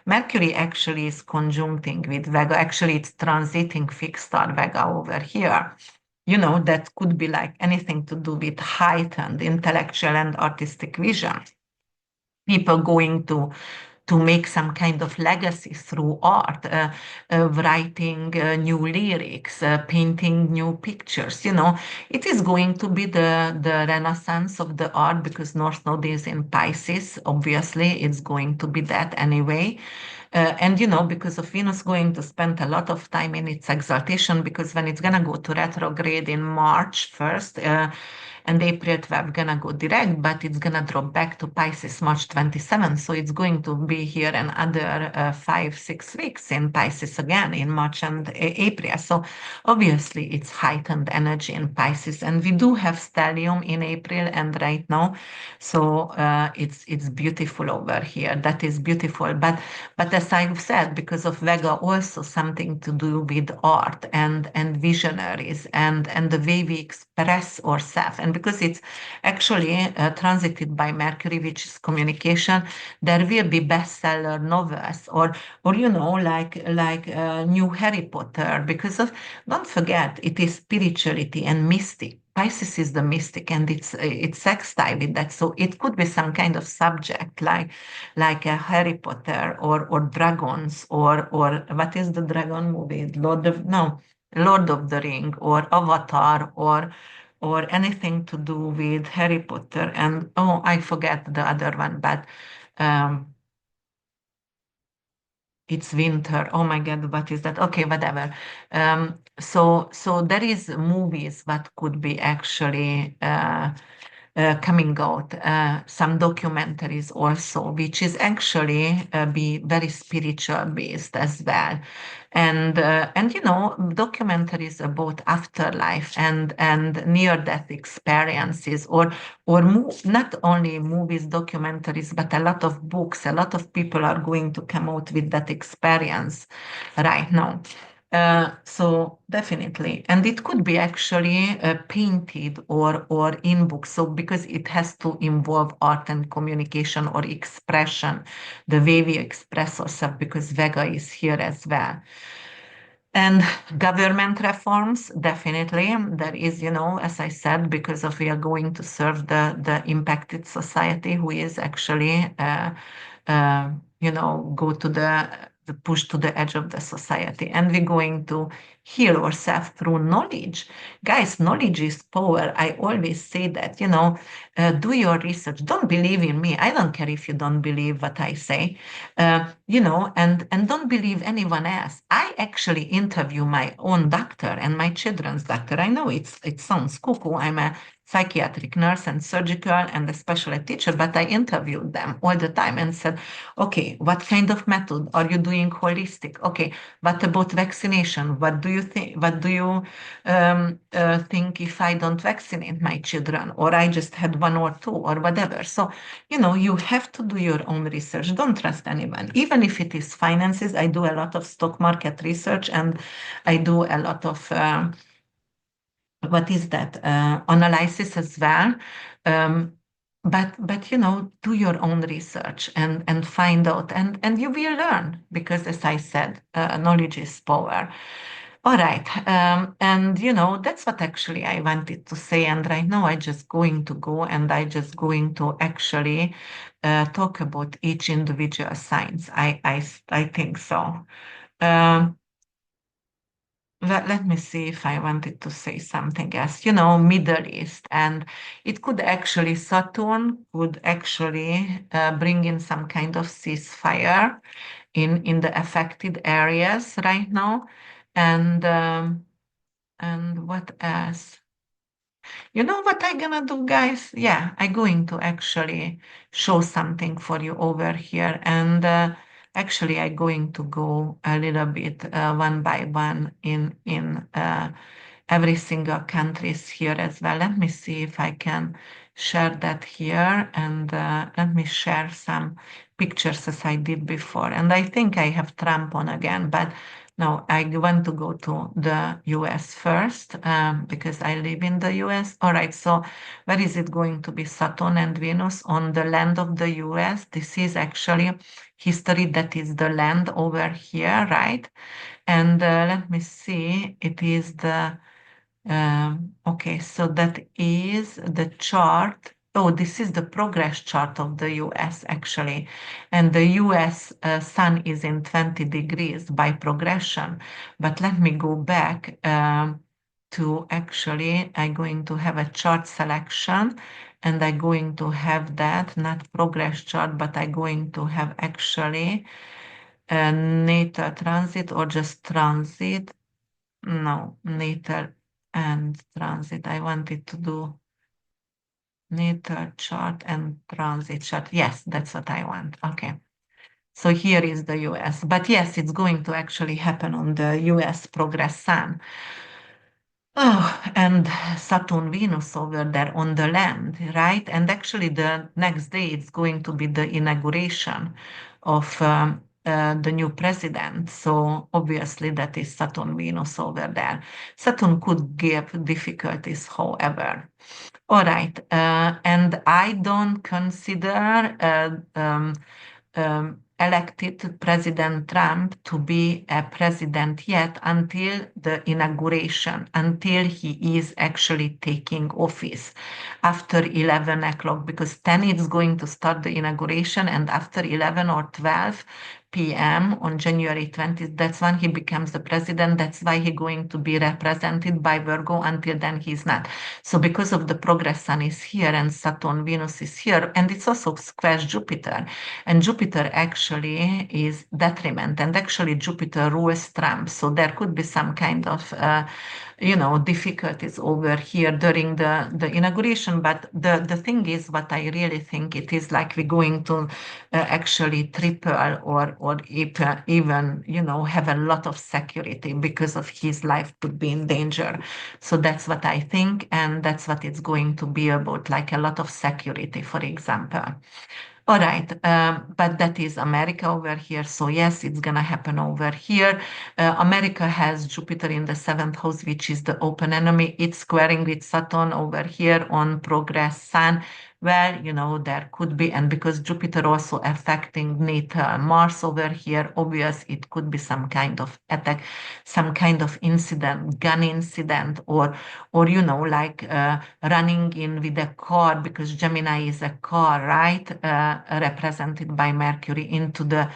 Mercury actually is conjuncting with Vega. Actually, it's transiting fixed star Vega over here. That could be like anything to do with heightened intellectual and artistic vision. People going to make some kind of legacy through art, writing new lyrics, painting new pictures. It is going to be the renaissance of the art because North Node is in Pisces. Obviously, it's going to be that anyway. And because of Venus going to spend a lot of time in its exaltation, because when it's gonna go to retrograde in March 1st, and April 12th gonna go direct, but it's gonna drop back to Pisces March 27th. So it's going to be here another 5, 6 weeks in Pisces again in March and April. So obviously it's heightened energy in Pisces, and we do have stellium in April and right now. So it's beautiful over here. That is beautiful. But as I've said, because of Vega, also something to do with art and visionaries and the way we express ourselves. And because it's actually transited by Mercury, which is communication, there will be bestseller novels or like new Harry Potter. Because of, don't forget, it is spirituality and mystic. Pisces is the mystic, and it's sextile with that. So it could be some kind of subject like a Harry Potter or dragons or what is the dragon movie? Lord of the Ring or Avatar or anything to do with Harry Potter. And oh, I forget the other one, but um, it's winter. Oh my God, what is that? Okay, whatever. So there is movies that could be actually coming out, some documentaries also, which is actually be very spiritual based as well, and documentaries about afterlife and near death experiences, or not only movies, documentaries, but a lot of books. A lot of people are going to come out with that experience right now. So definitely, and it could be actually painted or in books. So because it has to involve art and communication or expression, the way we express ourselves, because Vega is here as well. And government reforms, definitely. There is, as I said, because of we are going to serve the impacted society who is actually, uh, go to the push to the edge of the society. And we're going to heal ourselves through knowledge. Guys, knowledge is power. I always say that, do your research. Don't believe in me. I don't care if you don't believe what I say, and don't believe anyone else. I actually interview my own doctor and my children's doctor. I know it sounds cuckoo. I'm a psychiatric nurse and surgical and a special ed teacher, but I interviewed them all the time and said, okay, what kind of method are you doing holistic? Okay, what about vaccination? What do you think? What do you think if I don't vaccinate my children, or I just had one or two, or whatever? So, you have to do your own research. Don't trust anyone, even if it is finances. I do a lot of stock market research, and I do a lot of what is that analysis as well. Um, but do your own research and find out, and you will learn, because as I said, knowledge is power. All right, and that's what actually I wanted to say. And right now I just going to go and I just going to actually talk about each individual signs. I think so. Um, let me see if I wanted to say something else. Middle East, and it could actually, Saturn could actually bring in some kind of ceasefire in the affected areas right now, and what else? You know what I gonna do, guys? Yeah, I going to actually show something for you over here, and actually I going to go a little bit one by one in every single countries here as well. Let me see if I can share that here, and let me share some pictures as I did before. And I think I have Trump on again, but no, I want to go to the US first, because I live in the US. All right, so where is it going to be? Saturn and Venus on the land of the US. This is actually history. That is the land over here, right? And let me see, it is okay, so that is the chart. Oh, this is the progress chart of the US actually. And the US sun is in 20 degrees by progression. But let me go back to actually, I'm going to have a chart selection, and I'm going to have that, not progress chart, but I'm going to have actually a natal transit or just transit. No, natal and transit. I wanted to do natal chart and transit chart. Yes, that's what I want. Okay. So here is the US. But yes, it's going to actually happen on the US progress sun. Oh, and Saturn Venus over there on the land, right? And actually, the next day it's going to be the inauguration of the new president. So obviously, that is Saturn Venus over there. Saturn could give difficulties, however. All right, and I don't consider elected President Trump to be a president yet until the inauguration, until he is actually taking office after 11 o'clock, because 10 is going to start the inauguration, and after 11 or 12, p.m. on January 20th. That's when he becomes the president. That's why he's going to be represented by Virgo. Until then, he's not. So because of the progress sun is here and Saturn, Venus is here, and it's also squares Jupiter. And Jupiter actually is detriment, and actually Jupiter rules Trump. So there could be some kind of difficulties over here during the inauguration. But the thing is, what I really think it is like we're going to actually triple or even have a lot of security because of his life could be in danger. So that's what I think, and that's what it's going to be about, like a lot of security, for example. All right, but that is America over here. So yes, it's gonna happen over here. America has Jupiter in the seventh house, which is the open enemy. It's squaring with Saturn over here on progress sun. Well, there could be, and because Jupiter also affecting natal Mars over here, obvious it could be some kind of attack, some kind of incident, gun incident, or like running in with a car, because Gemini is a car, right? Represented by Mercury, into the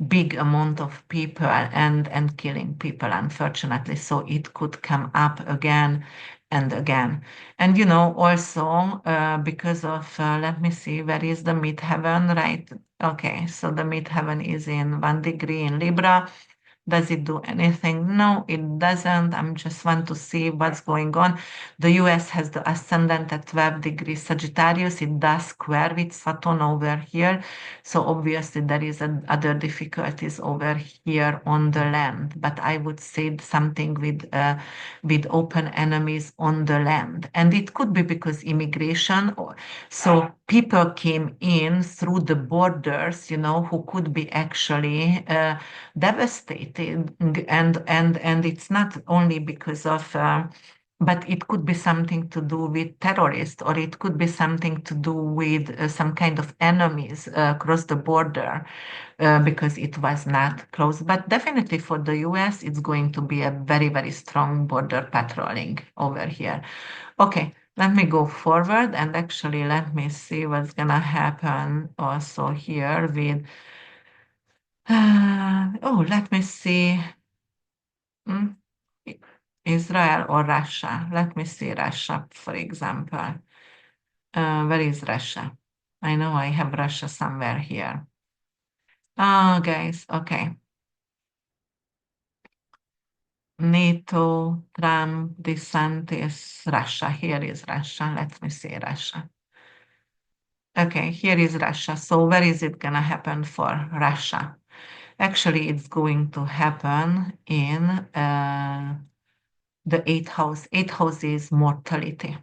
big amount of people and killing people, unfortunately. So it could come up again and again. And also because of let me see, where is the midheaven, right? Okay, so the midheaven is in 1 degree in Libra. Does it do anything? No, it doesn't. I'm just want to see what's going on. The US has the ascendant at 12 degrees Sagittarius. It does square with Saturn over here. So obviously there is other difficulties over here on the land. But I would say something with open enemies on the land. And it could be because immigration. So people came in through the borders, who could be actually devastated, and it's not only because of but it could be something to do with terrorists, or it could be something to do with some kind of enemies across the border, because it was not close. But definitely for the US, it's going to be a very, very strong border patrolling over here. Okay, let me go forward, and actually let me see what's gonna happen also here with let me see. Mm, I- Israel or Russia. Let me see Russia, for example. Where is Russia? I know I have Russia somewhere here. Oh, guys, okay. NATO, Trump, DeSantis, Russia. Here is Russia. Let me see Russia. Okay, here is Russia. So where is it gonna happen for Russia? Actually, it's going to happen in the eighth house. Eighth house is mortality.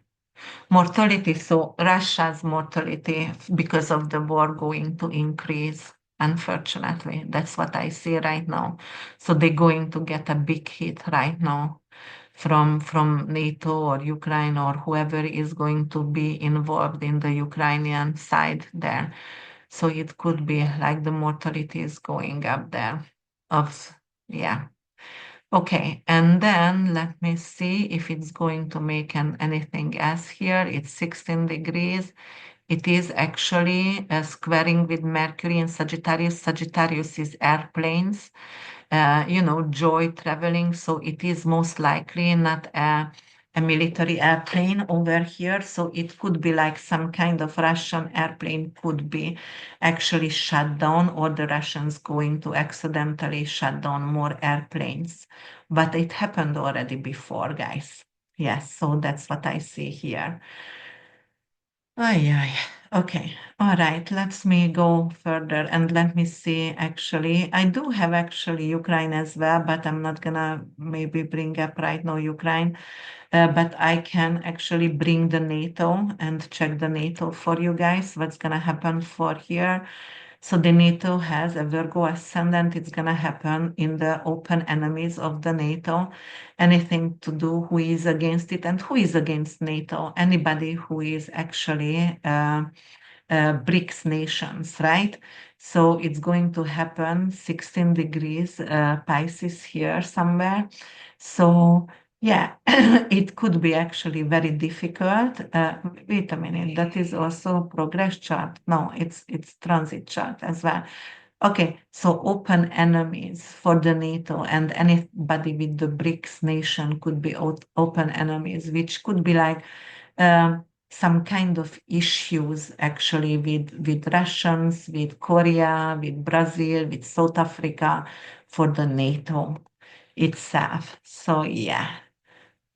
Mortality, so Russia's mortality because of the war going to increase. Unfortunately, that's what I see right now. So they're going to get a big hit right now from NATO or Ukraine or whoever is going to be involved in the Ukrainian side there. So it could be like the mortality is going up there. Of yeah. Okay, and then let me see if it's going to make anything else here. It's 16 degrees. It is actually squaring with Mercury in Sagittarius. Sagittarius is airplanes, joy traveling. So it is most likely not a military airplane over here. So it could be like some kind of Russian airplane could be actually shut down, or the Russians going to accidentally shut down more airplanes. But it happened already before, guys. Yes, so that's what I see here. Ay, ay. Okay. All right. Let's me go further and let me see. Actually, I do have actually Ukraine as well, but I'm not gonna maybe bring up right now Ukraine. But I can actually bring the NATO and check the NATO for you guys. What's gonna happen for here? So the NATO has a Virgo ascendant. It's gonna happen in the open enemies of the NATO. Anything to do who is against it, and who is against NATO? Anybody who is actually BRICS nations, right? So it's going to happen 16 degrees Pisces here somewhere. So yeah, it could be actually very difficult. Wait a minute, that is also progress chart. No, it's transit chart as well. Okay, so open enemies for the NATO, and anybody with the BRICS nation could be open enemies, which could be like some kind of issues actually with Russians, with Korea, with Brazil, with South Africa for the NATO itself. So yeah.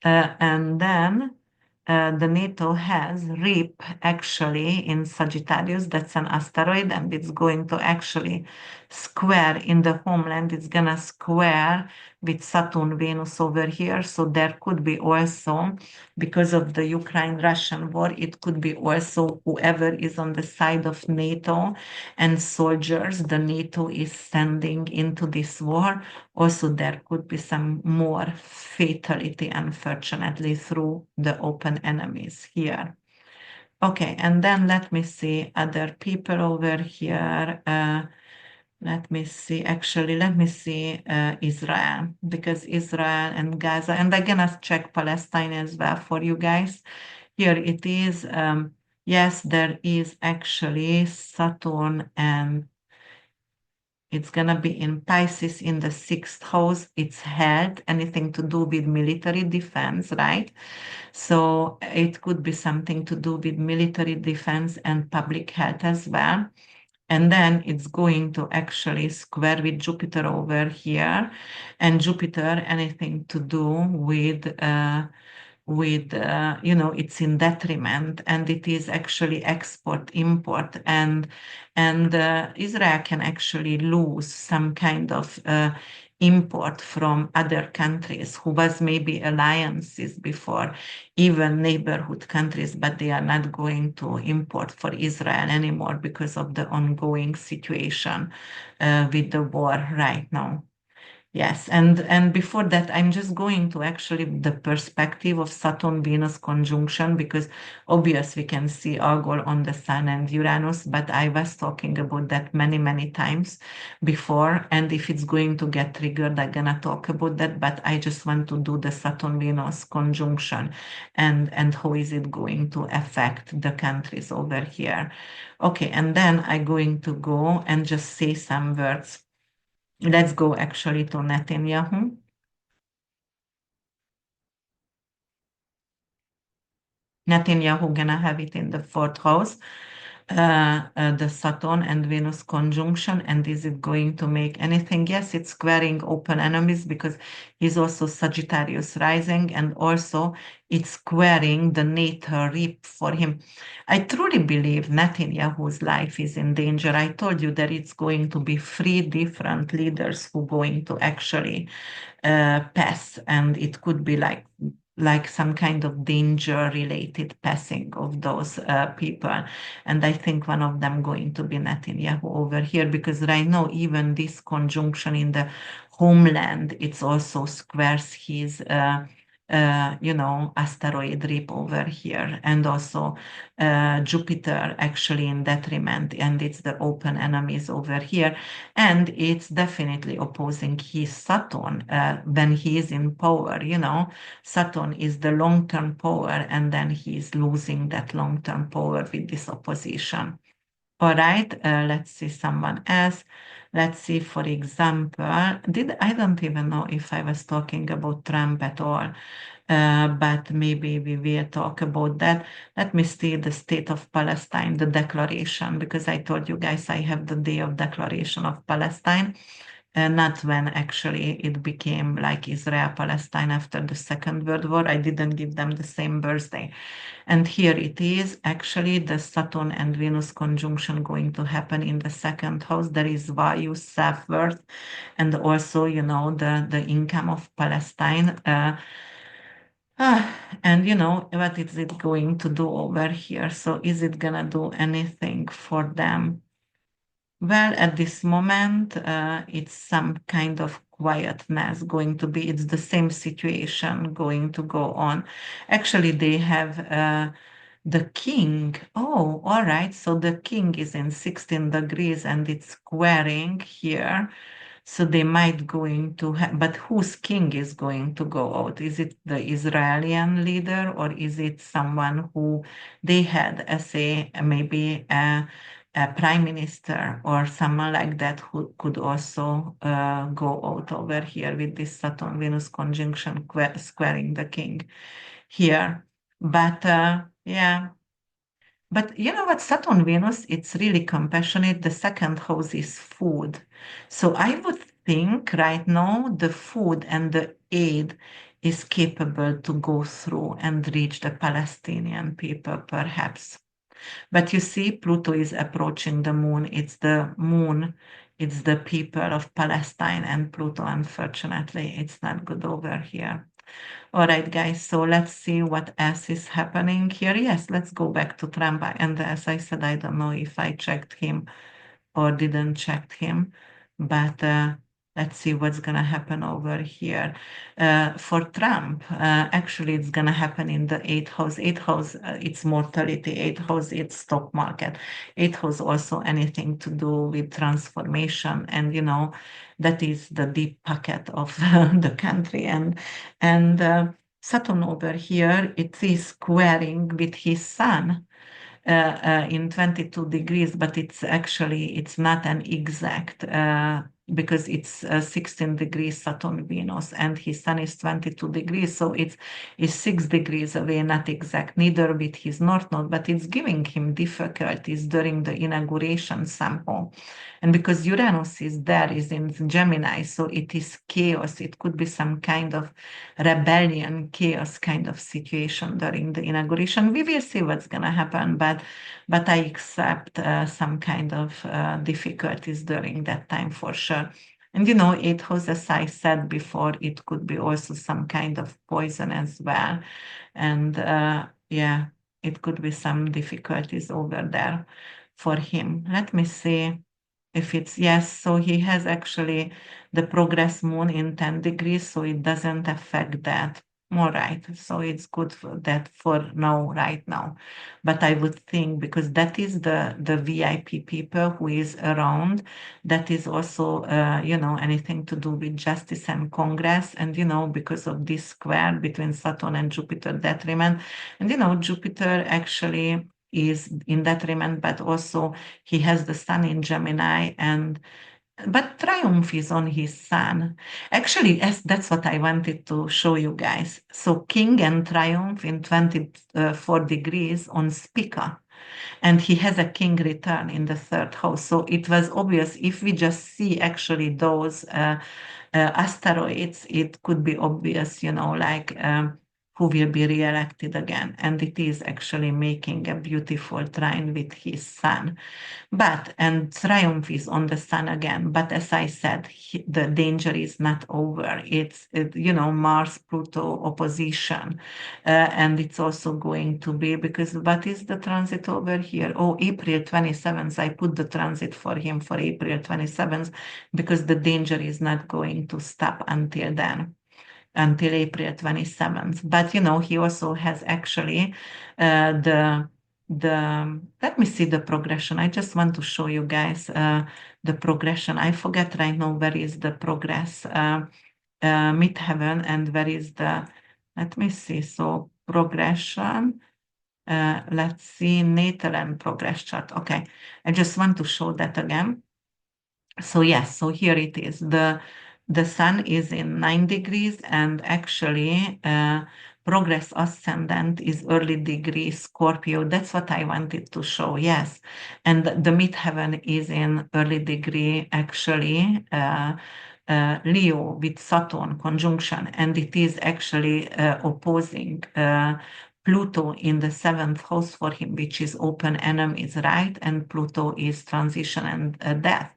And then the NATO has RIP actually in Sagittarius. That's an asteroid, and it's going to actually square in the homeland. It's gonna square with Saturn, Venus over here. So there could be also, because of the Ukraine-Russian war, it could be also whoever is on the side of NATO and soldiers the NATO is sending into this war. Also, there could be some more fatality, unfortunately, through the open enemies here. Okay, and then let me see other people over here. Let me see, actually, let me see Israel, because Israel and Gaza, and I'm gonna check Palestine as well for you guys. Here it is. Yes, there is actually Saturn, and it's going to be in Pisces in the sixth house. It's health, anything to do with military defense, right? So it could be something to do with military defense and public health as well. And then it's going to actually square with Jupiter over here. And Jupiter, anything to do with it's in detriment, and it is actually export import, and Israel can actually lose some kind of import from other countries who was maybe alliances before, even neighborhood countries, but they are not going to import for Israel anymore because of the ongoing situation with the war right now. Yes, and before that, I'm just going to actually the perspective of Saturn Venus conjunction, because obvious we can see Algol on the Sun and Uranus, but I was talking about that many times before, and if it's going to get triggered, I'm gonna talk about that. But I just want to do the Saturn Venus conjunction, and how is it going to affect the countries over here? Okay, and then I'm going to go and just say some words. Let's go actually to Netanyahu. Netanyahu gonna have it in the fourth house, the Saturn and Venus conjunction. And is it going to make anything? Yes, it's squaring open enemies because he's also Sagittarius rising, and also it's squaring the natal reap for him. I truly believe Netanyahu's life is in danger. I told you that it's going to be three different leaders who going to actually pass, and it could be like some kind of danger related passing of those people. And I think one of them going to be Netanyahu over here, because right now even this conjunction in the homeland, it's also squares his asteroid rip over here, and also Jupiter actually in detriment, and it's the open enemies over here, and it's definitely opposing his Saturn when he is in power. Saturn is the long-term power, and then he's losing that long-term power with this opposition. All right, let's see someone else. Let's see, for example, I don't even know if I was talking about Trump at all, but maybe we will talk about that. Let me see the state of Palestine, the declaration, because I told you guys I have the day of declaration of Palestine. Not when actually it became like Israel Palestine after the Second World War. I didn't give them the same birthday. And here it is actually the Saturn and Venus conjunction going to happen in the second house. There is value, self-worth, and also, the income of Palestine. And what is it going to do over here? So is it gonna do anything for them? Well, at this moment, it's some kind of quietness going to be. It's the same situation going to go on. Actually, they have the king. Oh, all right. So the king is in 16 degrees and it's squaring here. So they might going to have, but whose king is going to go out? Is it the Israeli leader, or is it someone who they had, maybe a prime minister or someone like that who could also go out over here with this Saturn-Venus conjunction squaring the king here. But yeah, but you know what, Saturn Venus, it's really compassionate. The second house is food. So I would think right now the food and the aid is capable to go through and reach the Palestinian people, perhaps. But you see, Pluto is approaching the moon, it's the people of Palestine, and Pluto, unfortunately, it's not good over here. All right, guys, so let's see what else is happening here. Yes, let's go back to Trump. And as I said, I don't know if I checked him or didn't check him, but let's see what's going to happen over here. For Trump, actually, it's going to happen in the eighth house. Eighth house, it's mortality. Eighth house, it's stock market. Eighth house also anything to do with transformation, and that is the deep pocket of the country. And Saturn over here, it is squaring with his sun in 22 degrees, but it's not an exact because it's 16 degrees Saturn Venus and his sun is 22 degrees, so it's 6 degrees away, not exact, neither with his north node, but it's giving him difficulties during the inauguration somehow. And because Uranus is there, is in Gemini, so it is chaos. It could be some kind of rebellion, chaos kind of situation during the inauguration. We will see what's going to happen, but I accept some kind of difficulties during that time for sure. And it house, as I said before, it could be also some kind of poison as well. And yeah, it could be some difficulties over there for him. Let me see if it's yes. So he has actually the progress moon in 10 degrees, so it doesn't affect that. All right, so it's good for that for now, right now. But I would think because that is the VIP people who is around, that is also anything to do with justice and Congress, and because of this square between Saturn and Jupiter detriment, and Jupiter actually is in detriment, but also he has the sun in Gemini, and but triumph is on his sun. Actually, yes, that's what I wanted to show you guys. So king and triumph in 24 degrees on Spica, and he has a king return in the third house. So it was obvious if we just see actually those asteroids, it could be obvious, like who will be re-elected again. And it is actually making a beautiful trine with his sun. And triumph is on the sun again. But as I said, the danger is not over. It's, Mars Pluto opposition. And it's also going to be because what is the transit over here? Oh, April 27th. I put the transit for him for April 27th because the danger is not going to stop until then, until April 27th. But he also has actually the let me see the progression. I just want to show you guys the progression. I forget right now where is the progress midheaven and where is the, let me see, so progression. Let's see, natal and progress chart. Okay, I just want to show that again. So yes, so here it is. The sun is in 9 degrees, and actually progress ascendant is early degree Scorpio. That's what I wanted to show. Yes, and the midheaven is in early degree actually Leo with Saturn conjunction, and it is actually opposing Pluto in the seventh house for him, which is open enemies, right? And Pluto is transition and death.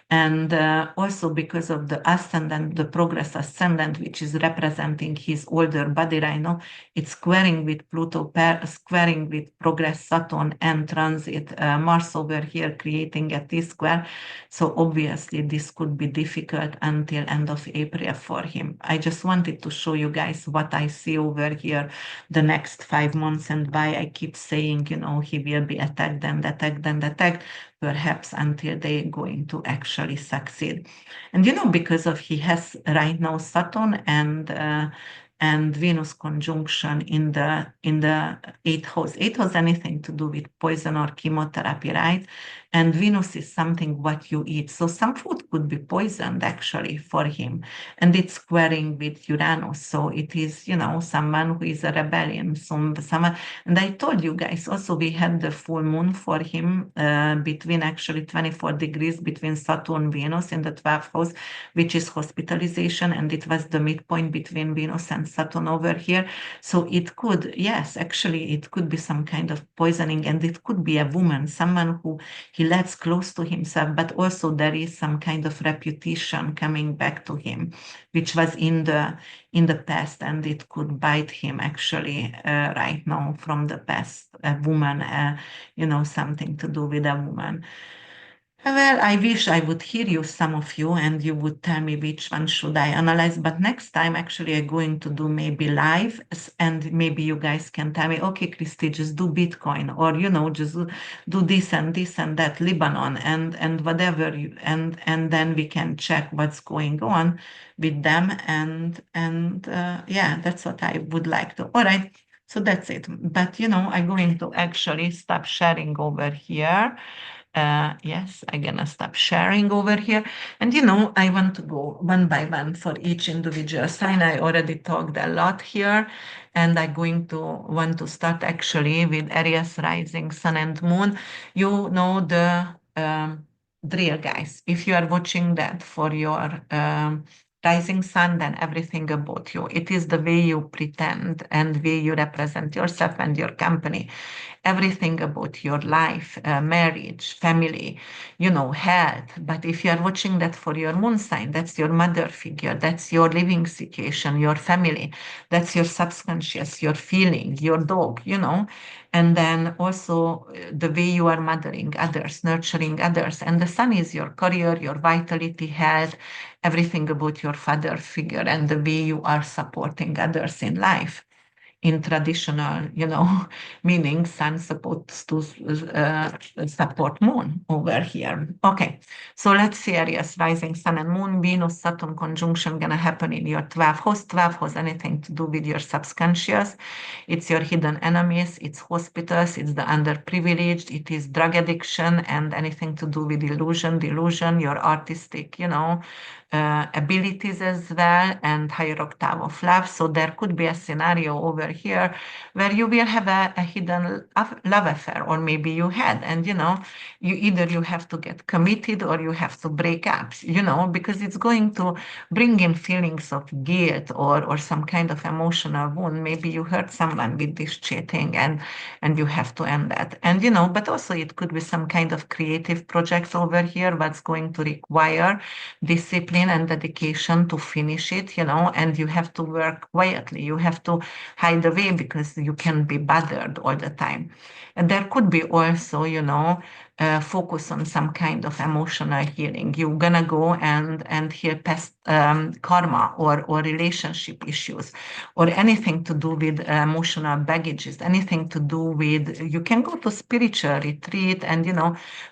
And also because of the ascendant, the progress ascendant, which is representing his older body right now, it's squaring with Pluto, squaring with progress Saturn and transit Mars over here, creating a T-square. So obviously this could be difficult until end of April for him. I just wanted to show you guys what I see over here the next 5 months and why I keep saying, he will be attacked and attacked and attacked, perhaps until they're going to actually succeed. And because of he has right now Saturn and and Venus conjunction in the eighth house. Eighth house anything to do with poison or chemotherapy, right? And Venus is something what you eat. So some food could be poisoned actually for him. And it's squaring with Uranus. So it is, someone who is a rebellion. Someone, and I told you guys also we had the full moon for him between actually 24 degrees between Saturn, Venus in the 12th house, which is hospitalization. And it was the midpoint between Venus and Saturn over here. So it could, yes, actually, it could be some kind of poisoning, and it could be a woman, someone who he lets close to himself, but also there is some kind of reputation coming back to him, which was in the past, and it could bite him actually right now from the past. A woman, something to do with a woman. Well, I wish I would hear you, some of you, and you would tell me which one should I analyze. But next time, actually, I'm going to do maybe live, and maybe you guys can tell me, okay, Christy, just do Bitcoin, or just do this and that, Lebanon, and whatever and then we can check what's going on with them, and yeah, that's what I would like to. All right, so that's it. But I'm going to actually stop sharing over here. Yes, I'm gonna stop sharing over here. And I want to go one by one for each individual sign. I already talked a lot here, and I'm going to want to start actually with Aries rising, sun and moon. You know the drill, guys. If you are watching that for your rising sun, then everything about you. It is the way you pretend and way you represent yourself and your company, everything about your life, marriage, family, health. But if you are watching that for your moon sign, that's your mother figure, that's your living situation, your family, that's your subconscious, your feeling, your dog, and then also the way you are mothering others, nurturing others. And the sun is your career, your vitality, health, everything about your father figure and the way you are supporting others in life in traditional, meaning sun supposed to support moon over here. Okay, so let's see Aries, rising sun and moon, Venus, Saturn conjunction gonna happen in your 12th house. 12th house, anything to do with your subconscious. It's your hidden enemies, it's hospitals, it's the underprivileged, it is drug addiction and anything to do with illusion, delusion, your artistic, abilities as well, and higher octave of love. So there could be a scenario over here where you will have a hidden love affair, or maybe you had, and you have to get committed or you have to break up, because it's going to bring in feelings of guilt or some kind of emotional wound. Maybe you hurt someone with this cheating, and you have to end that. And but also it could be some kind of creative project over here what's going to require discipline and dedication to finish it, and you have to work quietly. You have to hide away because you can be bothered all the time. And there could be also, focus on some kind of emotional healing. You're gonna go and heal past karma or relationship issues or anything to do with emotional baggages, anything to do with, you can go to spiritual retreat and,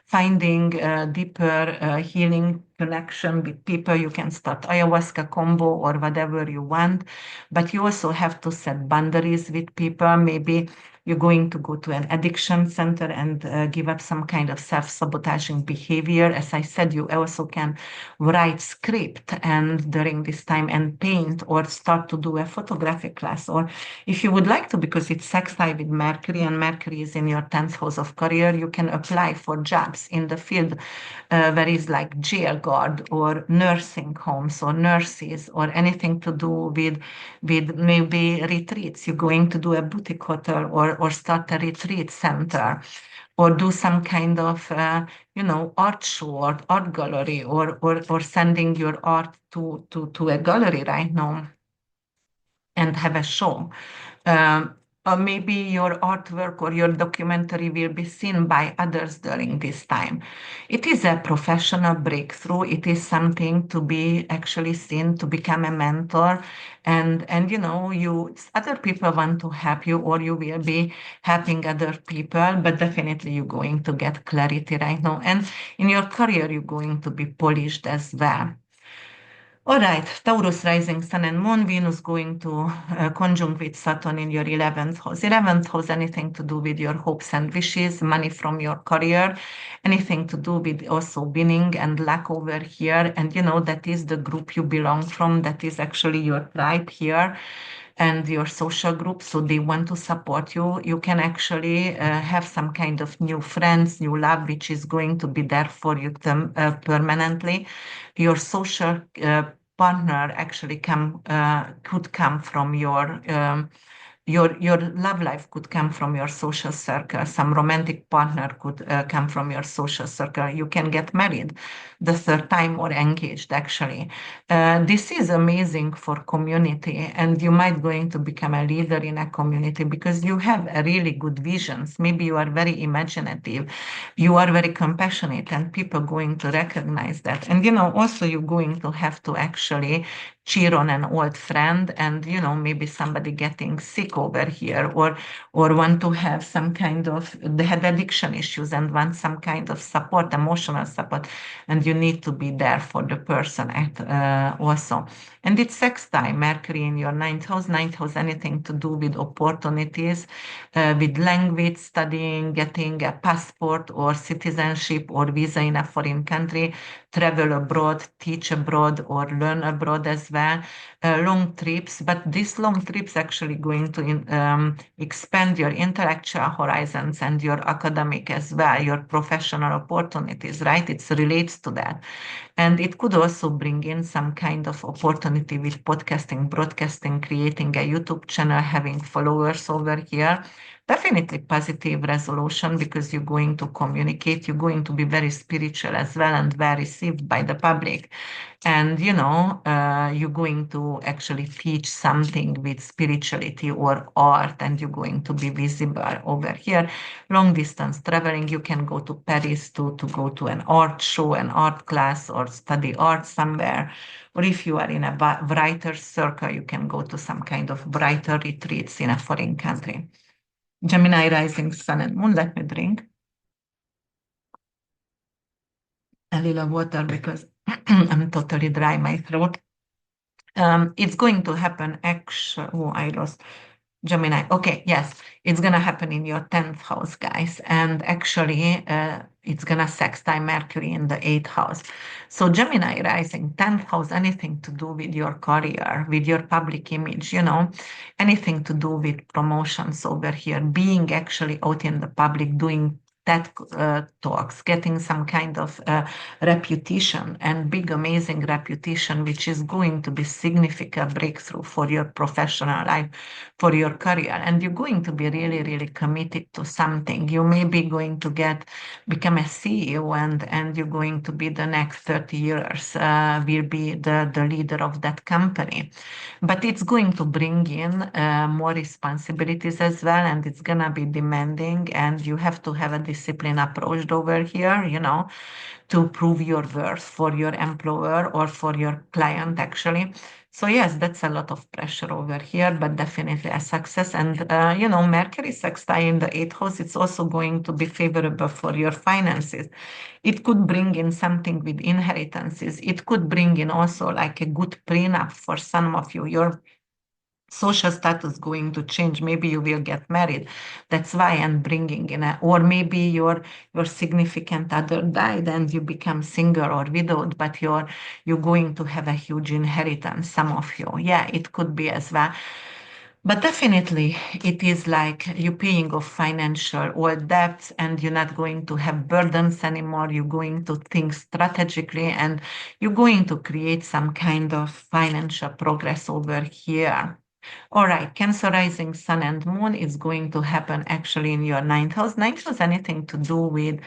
finding deeper healing connection with people. You can start ayahuasca combo or whatever you want, but you also have to set boundaries with people. Maybe you're going to go to an addiction center and give up some kind of self-sabotaging behavior. As I said, you also can write script and during this time and paint or start to do a photography class. Or if you would like to, because it's sextile with Mercury and Mercury is in your 10th house of career, you can apply for jobs in the field where is like jail guard or nursing homes or nurses or anything to do with maybe retreats. You're going to do a boutique hotel or start a retreat center or do some kind of art show or art gallery or sending your art to a gallery right now and have a show. Or maybe your artwork or your documentary will be seen by others during this time. It is a professional breakthrough. It is something to be actually seen, to become a mentor, and you other people want to help you, or you will be helping other people. But definitely, you're going to get clarity right now, and in your career, you're going to be polished as well. All right, Taurus rising sun and moon, Venus going to conjunct with Saturn in your 11th house. 11th house, anything to do with your hopes and wishes, money from your career, anything to do with also winning and luck over here. And you know, that is the group you belong from, that is actually your tribe here and your social group. So they want to support you. You can actually have some kind of new friends, new love, which is going to be there for you permanently. Your social partner actually could come from your love life could come from your social circle. Some romantic partner could come from your social circle. You can get married the third time or engaged actually. This is amazing for community, and you might going to become a leader in a community because you have a really good visions. Maybe you are very imaginative, you are very compassionate, and people going to recognize that. And you know, also you're going to have to actually cheer on an old friend, and you know, maybe somebody getting sick over here, or want to have some kind of, they had addiction issues and want some kind of support, emotional support, and you need to be there for the person at also. And it's sex time, Mercury in your ninth house, anything to do with opportunities, with language, studying, getting a passport or citizenship or visa in a foreign country, travel abroad, teach abroad, or learn abroad as well. Long trips, but these long trips actually going to expand your intellectual horizons and your academic as well, your professional opportunities, right? It relates to that. And it could also bring in some kind of opportunity with podcasting, broadcasting, creating a YouTube channel, having followers over here. Definitely positive resolution because you're going to communicate, you're going to be very spiritual as well and well received by the public. And you know, you're going to actually teach something with spirituality or art, and you're going to be visible over here. Long distance traveling, you can go to Paris to go to an art show, an art class, or study art somewhere. Or if you are in a writer circle, you can go to some kind of writer retreats in a foreign country. Gemini rising sun and moon. Let me drink a little water because I'm totally dry, my throat. It's going to happen actually. Oh, I lost Gemini. Okay, yes, it's gonna happen in your 10th house, guys. And actually, it's gonna sextile Mercury in the 8th house. So Gemini rising, 10th house, anything to do with your career, with your public image, you know, anything to do with promotions over here, being actually out in the public, doing TED talks, getting some kind of reputation and big, amazing reputation, which is going to be significant breakthrough for your professional life, for your career. And you're going to be really, really committed to something. You may be going to become a CEO, and you're going to be the next 30 years, will be the leader of that company. But it's going to bring in more responsibilities as well, and it's going to be demanding, and you have to have a discipline approach over here, you know, to prove your worth for your employer or for your client, actually. So, yes, that's a lot of pressure over here, but definitely a success. And, you know, Mercury sextile in the 8th house, it's also going to be favorable for your finances. It could bring in something with inheritances. It could bring in also like a good prenup for some of you. Your social status going to change. Maybe you will get married. That's why I'm bringing in a, or maybe your significant other died and you become single or widowed, but you're going to have a huge inheritance, some of you. Yeah, it could be as well. But definitely, it is like you're paying off financial old debts, and you're not going to have burdens anymore. You're going to think strategically, and you're going to create some kind of financial progress over here. All right, Cancer rising sun and moon is going to happen actually in your ninth house. Ninth house, anything to do with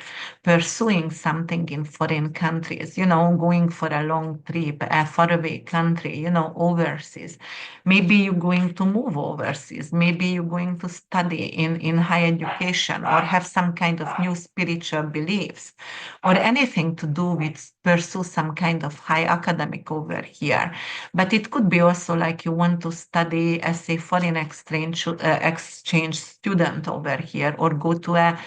pursuing something in foreign countries, you know, going for a long trip, a faraway country, you know, overseas. Maybe you're going to move overseas. Maybe you're going to study in higher education or have some kind of new spiritual beliefs or anything to do with pursue some kind of high academic over here. But it could be also like you want to study as a foreign exchange student over here, or go to a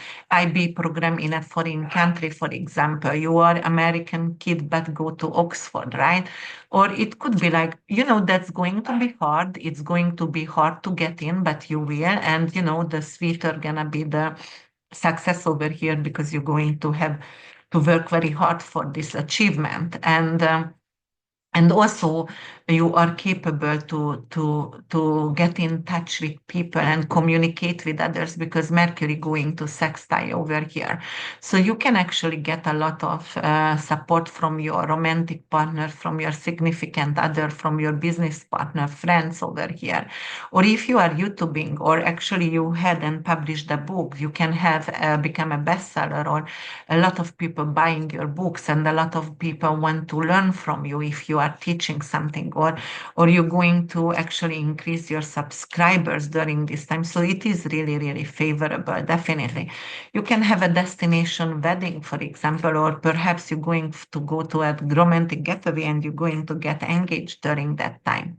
IB program in a foreign country, for example. You are American kid, but go to Oxford, right? Or it could be like, that's going to be hard. It's going to be hard to get in, but you will. And, the sweeter gonna be the success over here, because you're going to have to work very hard for this achievement. And also you are capable to get in touch with people and communicate with others, because Mercury going to sextile over here. So you can actually get a lot of support from your romantic partner, from your significant other, from your business partner, friends over here. Or if you are YouTubing, or actually you had and published a book, you can have become a bestseller, or a lot of people buying your books, and a lot of people want to learn from you if you are teaching something, or you're going to actually increase your subscribers during this time. So it is really, really favorable, definitely. You can have a destination wedding, for example, or perhaps you're going to go to a romantic getaway and you're going to get engaged during that time.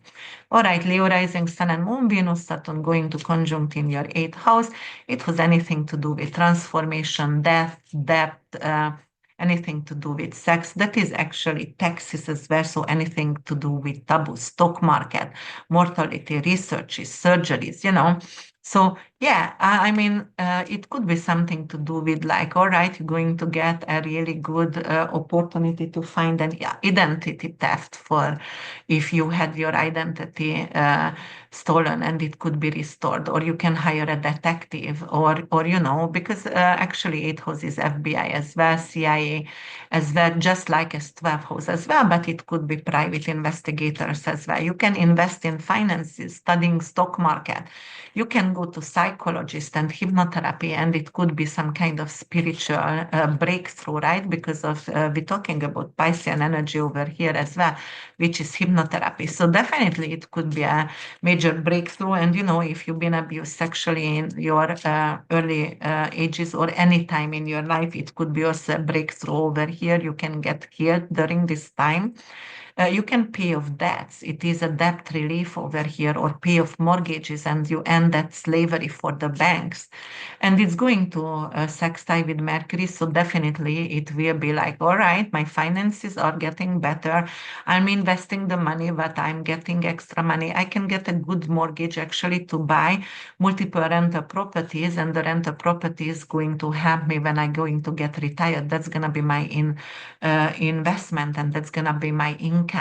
All right, Leo rising, Sun and Moon, Venus, Saturn going to conjunct in your eighth house. It has anything to do with transformation, death, depth, anything to do with sex. That is actually taxes as well. So anything to do with taboo, stock market, mortality, researches, surgeries. So yeah, I mean, it could be something to do with like, all right, you're going to get a really good opportunity to find an identity theft, for if you had your identity stolen, and it could be restored, or you can hire a detective, or because actually 8th house is FBI as well, CIA as well, just like as 12th house as well, but it could be private investigators as well. You can invest in finances, studying stock market. You can go to psychologist and hypnotherapy, and it could be some kind of spiritual breakthrough, right? Because of we're talking about Piscean energy over here as well, which is hypnotherapy. So definitely it could be a major breakthrough. And if you've been abused sexually in your early ages, or any time in your life, it could be also a breakthrough over here. You can get healed during this time. You can pay off debts. It is a debt relief over here, or pay off mortgages, and you end that slavery for the banks. And it's going to sextile with Mercury. So definitely it will be like, all right, my finances are getting better. I'm investing the money, but I'm getting extra money. I can get a good mortgage actually to buy multiple rental properties, and the rental property is going to help me when I'm going to get retired. That's going to be my investment, and that's going to be my income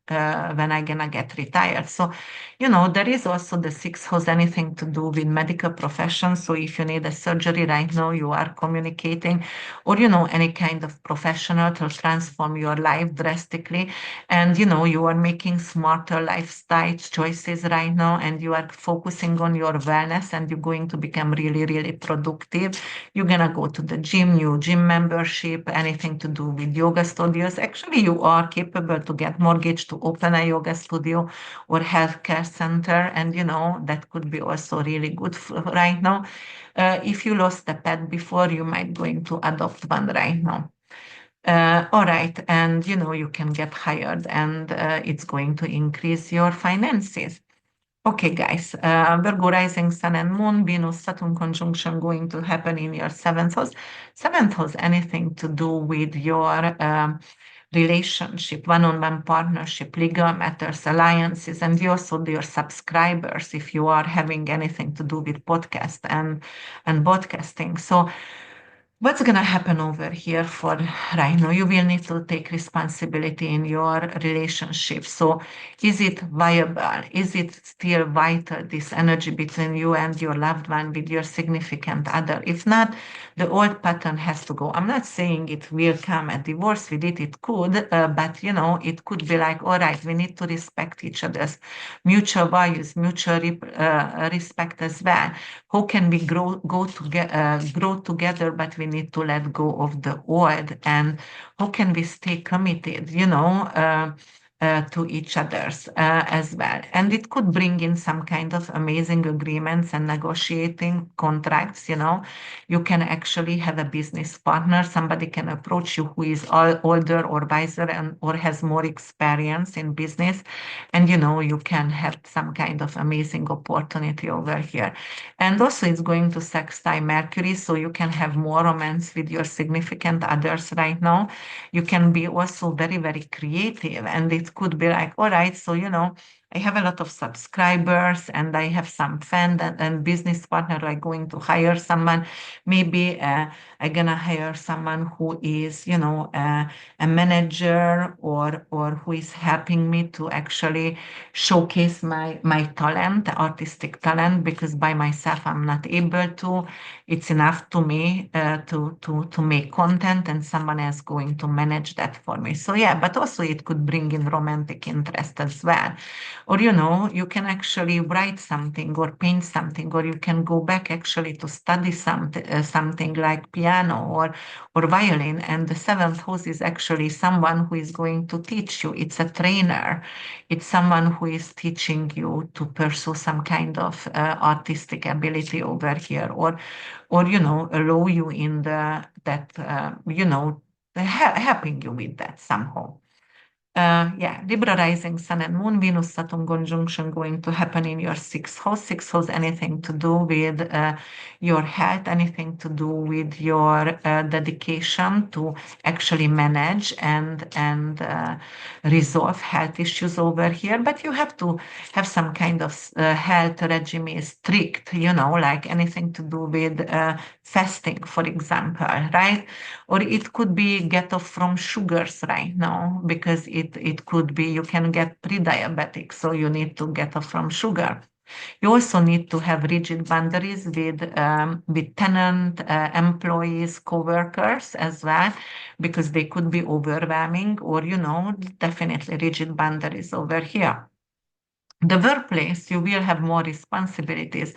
when I'm going to get retired. So, there is also the sixth house, anything to do with medical profession. So if you need a surgery right now, you are communicating, or, any kind of professional to transform your life drastically. And, you are making smarter lifestyle choices right now, and you are focusing on your wellness, and you're going to become really, really productive. You're going to go to the gym, new gym membership, anything to do with yoga studios. Actually, you are capable to get mortgage to open a yoga studio or healthcare center. And, that could be also really good right now. If you lost a pet before, you might going to adopt one right now. All right. And, you can get hired, and it's going to increase your finances. Okay, guys, Virgo rising, Sun and Moon, Venus, Saturn conjunction going to happen in your seventh house. Seventh house, anything to do with your relationship, one-on-one partnership, legal matters, alliances, and you also your subscribers, if you are having anything to do with podcast and broadcasting. So what's going to happen over here for right now? You will need to take responsibility in your relationship. So, is it viable? Is it still vital, this energy between you and your loved one with your significant other? If not, the old pattern has to go. I'm not saying it will come a divorce with it. It could, but it could be like, all right, we need to respect each other's mutual values, mutual respect as well. How can we grow together, but we need to let go of the old? And how can we stay committed, to each others as well. And it could bring in some kind of amazing agreements and negotiating contracts. You can actually have a business partner. Somebody can approach you who is older or wiser and or has more experience in business. And you can have some kind of amazing opportunity over here. And also it's going to sextile Mercury, so you can have more romance with your significant others right now. You can be also very, very creative. And it could be like, all right, so, I have a lot of subscribers and I have some fan and business partner like going to hire someone. Maybe I'm gonna hire someone who is, a manager or who is helping me to actually showcase my talent, artistic talent, because by myself I'm not able to. It's enough to me to make content, and someone else going to manage that for me. So yeah, but also it could bring in romantic interest as well. Or you can actually write something or paint something, or you can go back actually to study something like piano or violin. And the seventh house is actually someone who is going to teach you. It's a trainer. It's someone who is teaching you to pursue some kind of artistic ability over here, or allow you in that helping you with that somehow. Yeah, Libra rising sun and moon, Venus Saturn conjunction going to happen in your sixth house. Sixth house, anything to do with your health, anything to do with your dedication to actually manage and resolve health issues over here. But you have to have some kind of health regime strict, like anything to do with fasting, for example, right? Or it could be get off from sugars right now, because it could be you can get pre-diabetic, so you need to get off from sugar. You also need to have rigid boundaries with tenant, employees, co-workers as well, because they could be overwhelming, or definitely rigid boundaries over here. The workplace, you will have more responsibilities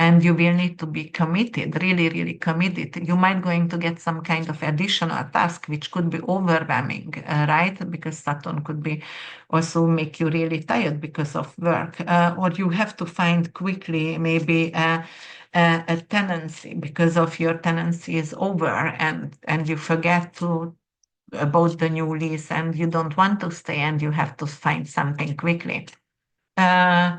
and you will need to be committed, really, really committed. You might going to get some kind of additional task, which could be overwhelming, right? Because Saturn could be also make you really tired because of work. Or you have to find quickly maybe a tenancy because of your tenancy is over, and you forget to about the new lease and you don't want to stay and you have to find something quickly. Uh,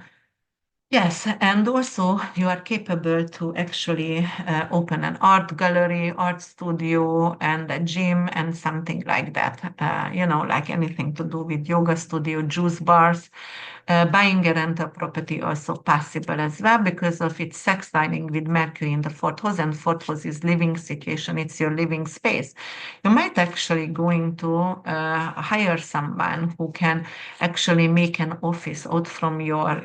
Yes, and also you are capable to actually open an art gallery, art studio, and a gym, and something like that. Like anything to do with yoga studio, juice bars. Buying a rental property also possible as well because of its sextiling with Mercury in the fourth house, and fourth house is living situation. It's your living space. You might actually going to hire someone who can actually make an office out from your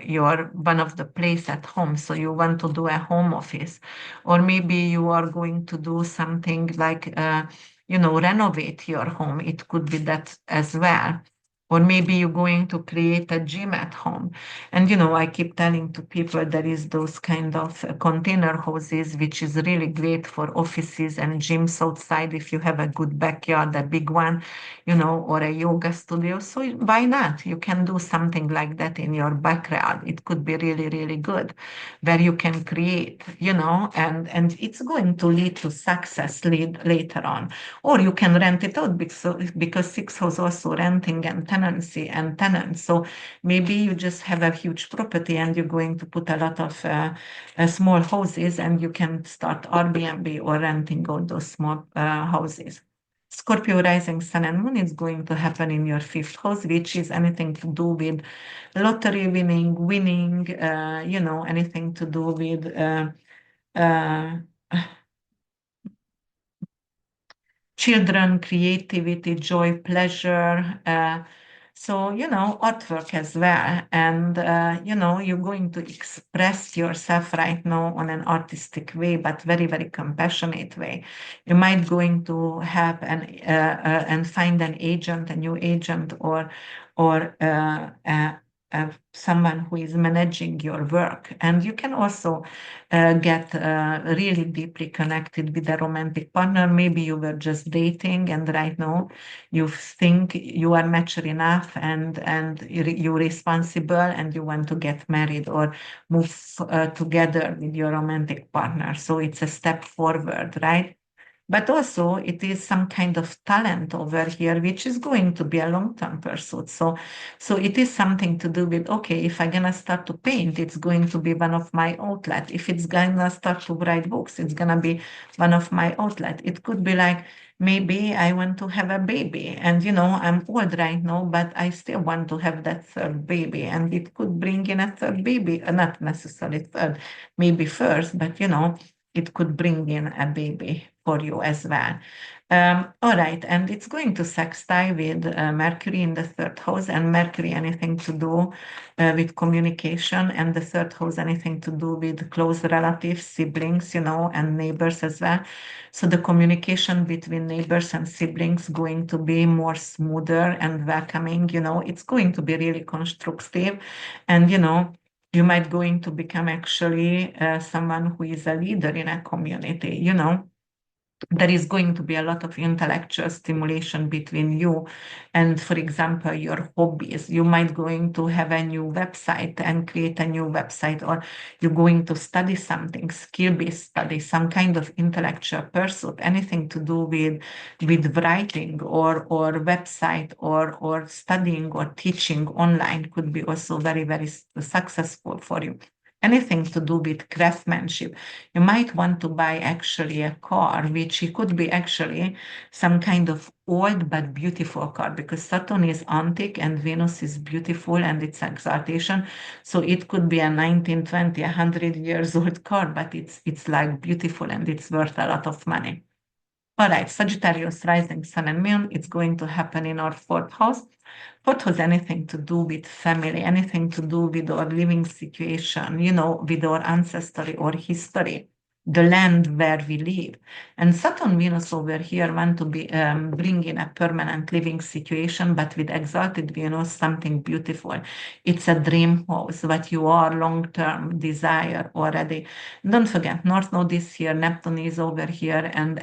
one of the place at home. So you want to do a home office, or maybe you are going to do something like renovate your home. It could be that as well. Or maybe you're going to create a gym at home. And I keep telling to people there is those kind of container houses, which is really great for offices and gyms outside if you have a good backyard, a big one, or a yoga studio. So why not? You can do something like that in your backyard. It could be really, really good, where you can create, and it's going to lead to success later on. Or you can rent it out because six house also renting and tenancy and tenants. So maybe you just have a huge property and you're going to put a lot of small houses, and you can start Airbnb or renting out those small houses. Scorpio rising sun and moon is going to happen in your fifth house, which is anything to do with lottery winning, anything to do with uh, children, creativity, joy, pleasure. Artwork as well. And, you're going to express yourself right now on an artistic way, but very, very compassionate way. You might going to have and find an agent, a new agent, or someone who is managing your work. And you can also get really deeply connected with a romantic partner. Maybe you were just dating, and right now you think you are mature enough, and you're responsible, and you want to get married or move together with your romantic partner. So it's a step forward, right? But also, it is some kind of talent over here, which is going to be a long-term pursuit. So it is something to do with, okay, if I'm gonna start to paint, it's going to be one of my outlet. If it's gonna start to write books, it's gonna be one of my outlet. It could be like, maybe I want to have a baby, and I'm old right now, but I still want to have that third baby, and it could bring in a third baby, not necessarily third, maybe first, but it could bring in a baby for you as well. All right, and it's going to sextile with Mercury in the third house, and Mercury anything to do with communication, and the third house anything to do with close relatives, siblings, and neighbors as well. So the communication between neighbors and siblings going to be more smoother and welcoming. It's going to be really constructive, and you might going to become actually someone who is a leader in a community. There is going to be a lot of intellectual stimulation between you and, for example, your hobbies. You might going to have a new website and create a new website, or you're going to study something, skill-based study, some kind of intellectual pursuit, anything to do with writing or website or studying or teaching online could be also very, very successful for you. Anything to do with craftsmanship. You might want to buy actually a car, which it could be actually some kind of old but beautiful car, because Saturn is antique and Venus is beautiful and it's exaltation. So it could be a 1920, 100 years old car, but it's like beautiful and it's worth a lot of money. All right, Sagittarius rising sun and moon, it's going to happen in our fourth house. Fourth house, anything to do with family, anything to do with our living situation, with our ancestry or history, the land where we live. And Saturn, Venus over here want to be bring in a permanent living situation, but with exalted Venus, something beautiful. It's a dream house, what you are long-term desire already. Don't forget, North Node this year, Neptune is over here, and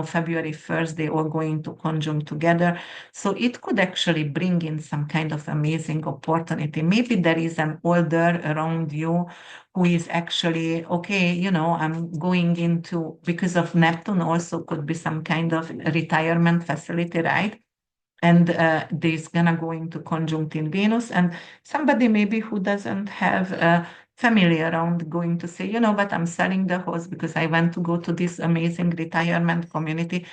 February 1st, they are going to conjunct together. So it could actually bring in some kind of amazing opportunity. Maybe there is an older around you who is actually, okay, I'm going into, because of Neptune, also could be some kind of retirement facility, right? And there's gonna go into conjunct in Venus, and somebody maybe who doesn't have a family around going to say, but I'm selling the house because I want to go to this amazing retirement community,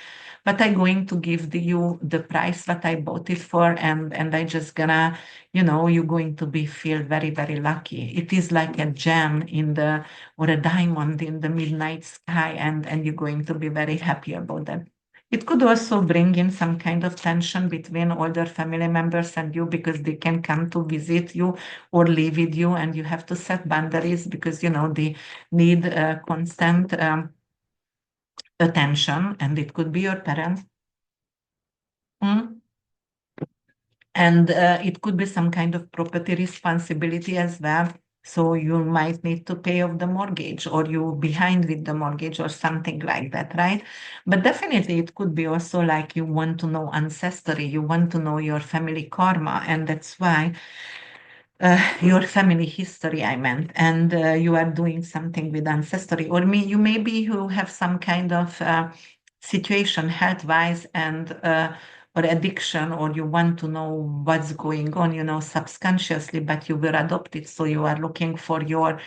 but I'm going to give you the price that I bought it for, and I just gonna, you're going to be feel very, very lucky. It is like a gem in the, or a diamond in the midnight sky, and you're going to be very happy about that. It could also bring in some kind of tension between older family members and you, because they can come to visit you or live with you, and you have to set boundaries because they need constant attention, and it could be your parents. Mm. And it could be some kind of property responsibility as well. So you might need to pay off the mortgage, or you behind with the mortgage or something like that, right? But definitely it could be also like you want to know ancestry, you want to know your family karma, and that's why your family history, I meant, and you are doing something with ancestry, or you maybe you have some kind of situation health-wise and or addiction, or you want to know what's going on, subconsciously, but you were adopted, so you are looking for your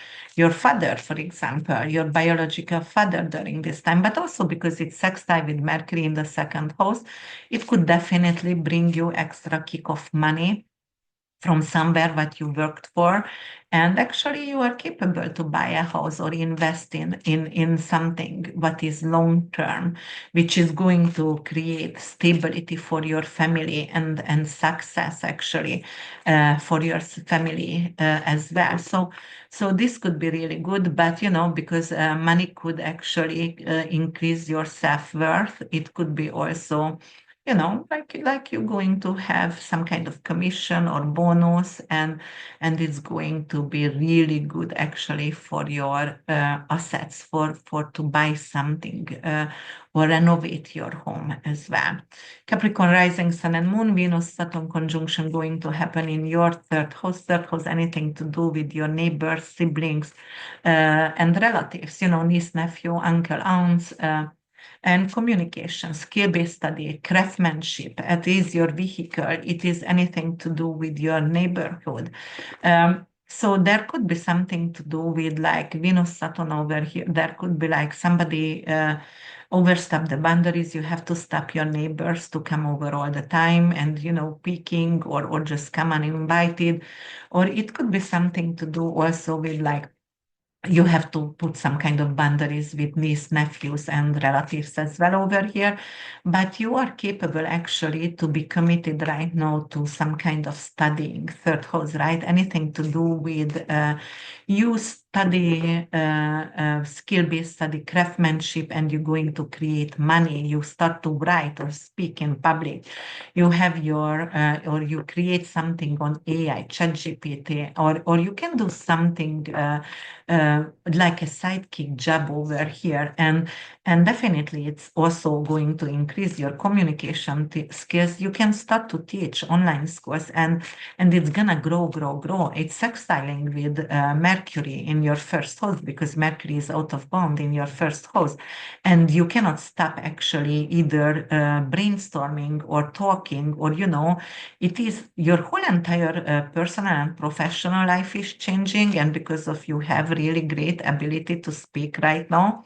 father, for example, your biological father during this time, but also because it's sextile with Mercury in the second house, it could definitely bring you extra kick of money from somewhere what you worked for, and actually you are capable to buy a house or invest in something what is long term, which is going to create stability for your family and success actually for your family as well. So this could be really good, but because money could actually increase your self-worth, it could be also like you're going to have some kind of commission or bonus, and it's going to be really good actually for your assets, for to buy something or renovate your home as well. Capricorn rising, Sun and Moon, Venus Saturn conjunction going to happen in your third house. Third house, anything to do with your neighbors, siblings, and relatives, niece, nephew, uncle, aunts. And communication, skill-based study, craftsmanship. It is your vehicle. It is anything to do with your neighborhood. So there could be something to do with like Venus Saturn over here. There could be like somebody overstep the boundaries. You have to stop your neighbors to come over all the time and peeking or just come uninvited. Or it could be something to do also with like you have to put some kind of boundaries with niece, nephews, and relatives as well over here. But you are capable actually to be committed right now to some kind of studying, third house, right? Anything to do with you study skill-based study, craftsmanship, and you're going to create money. You start to write or speak in public. You have your or you create something on AI, ChatGPT, or you can do something. Like a sidekick job over here, and definitely it's also going to increase your communication skills. You can start to teach online schools, and it's gonna grow. It's sextiling with Mercury in your first house, because Mercury is out of bound in your first house, and you cannot stop actually either brainstorming or talking, or it is your whole entire personal and professional life is changing, and because of you have really great ability to speak right now,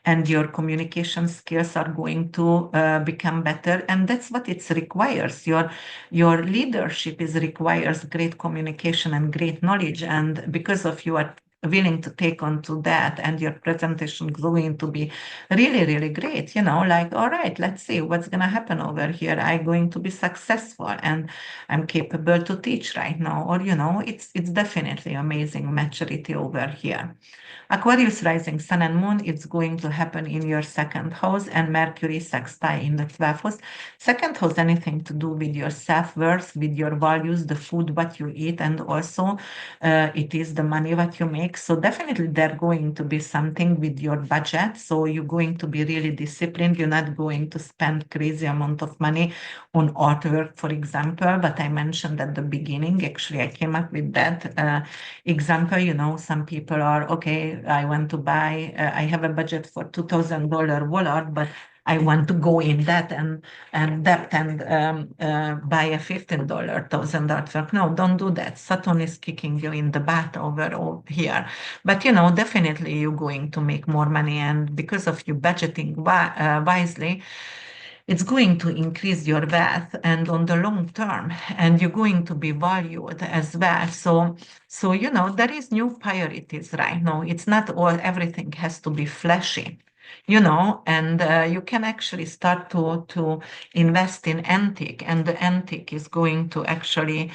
and your communication skills are going to become better, and that's what it requires. Your leadership is requires great communication and great knowledge, and because of you are willing to take on to that, and your presentation is going to be really great, like, all right, let's see what's going to happen over here. I'm going to be successful, and I'm capable to teach right now, or it's definitely amazing maturity over here. Aquarius rising, Sun and Moon, it's going to happen in your second house, and Mercury sextile in the 12th house. Second house, anything to do with your self-worth, with your values, the food what you eat, and also it is the money what you make. So definitely there going to be something with your budget. So you're going to be really disciplined. You're not going to spend crazy amount of money on artwork, for example. But I mentioned at the beginning, actually, I came up with that example. Some people are, okay, I want to buy, I have a budget for $2,000 wallet, but I want to go in that and debt and buy a $15 thousand artwork. No, don't do that. Saturn is kicking you in the butt over here. But definitely you're going to make more money, and because of you budgeting wisely, it's going to increase your wealth and on the long term, and you're going to be valued as well. So there is new priorities right now. It's not all everything has to be flashy, and you can actually start to invest in antique, and the antique is going to actually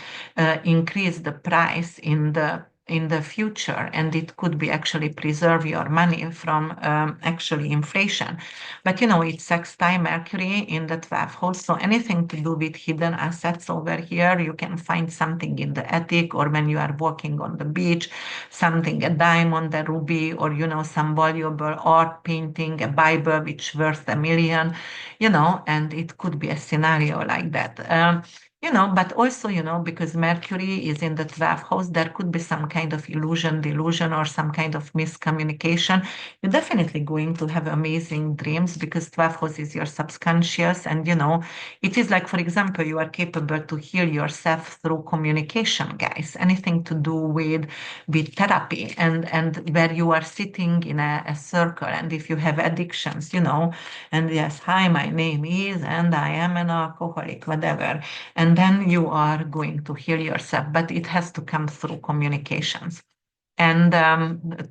increase the price in the future, and it could be actually preserve your money from actually inflation. But it's sextile Mercury in the 12th house, so anything to do with hidden assets over here, you can find something in the attic, or when you are walking on the beach, something, a diamond, a ruby, or some valuable art painting, a Bible which worth a million, and it could be a scenario like that. But also, because Mercury is in the 12th house, there could be some kind of illusion, delusion, or some kind of miscommunication. You're definitely going to have amazing dreams, because 12th house is your subconscious, and it is like, for example, you are capable to heal yourself through communication, guys. Anything to do with therapy, and where you are sitting in a circle, and if you have addictions, and yes, hi, my name is, and I am an alcoholic, whatever, and then you are going to heal yourself, but it has to come through communications and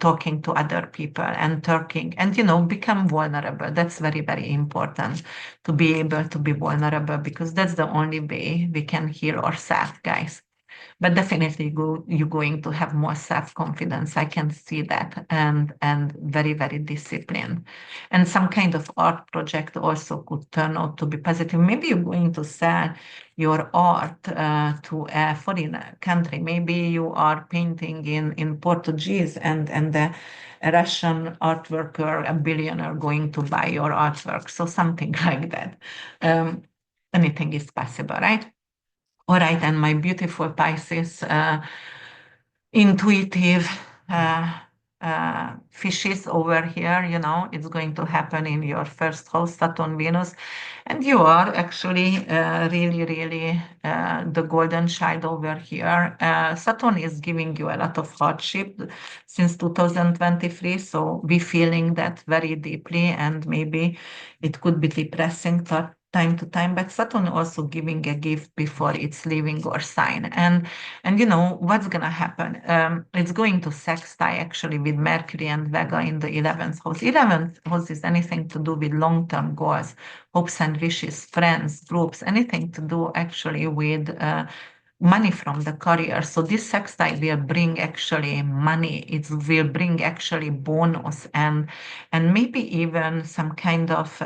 talking to other people and talking, and become vulnerable. That's very important, to be able to be vulnerable, because that's the only way we can heal ourselves, guys. But definitely you're going to have more self-confidence. I can see that, and very, very disciplined. And some kind of art project also could turn out to be positive. Maybe you're going to sell your art to a foreign country. Maybe you are painting in Portuguese, and a Russian art worker, a billionaire, going to buy your artwork. So something like that. Um, Anything is possible, right? All right, and my beautiful Pisces, intuitive fishes over here, it's going to happen in your first house, Saturn, Venus, and you are actually really, really the golden child over here. Saturn is giving you a lot of hardship since 2023, so we feeling that very deeply, and maybe it could be depressing time to time, but Saturn also giving a gift before it's leaving your sign. And what's going to happen? It's going to sextile actually with Mercury and Vega in the 11th house. 11th house is anything to do with long-term goals, hopes and wishes, friends, groups, anything to do actually with money from the career. So this sextile will bring actually money. It will bring actually bonus, and maybe even some kind of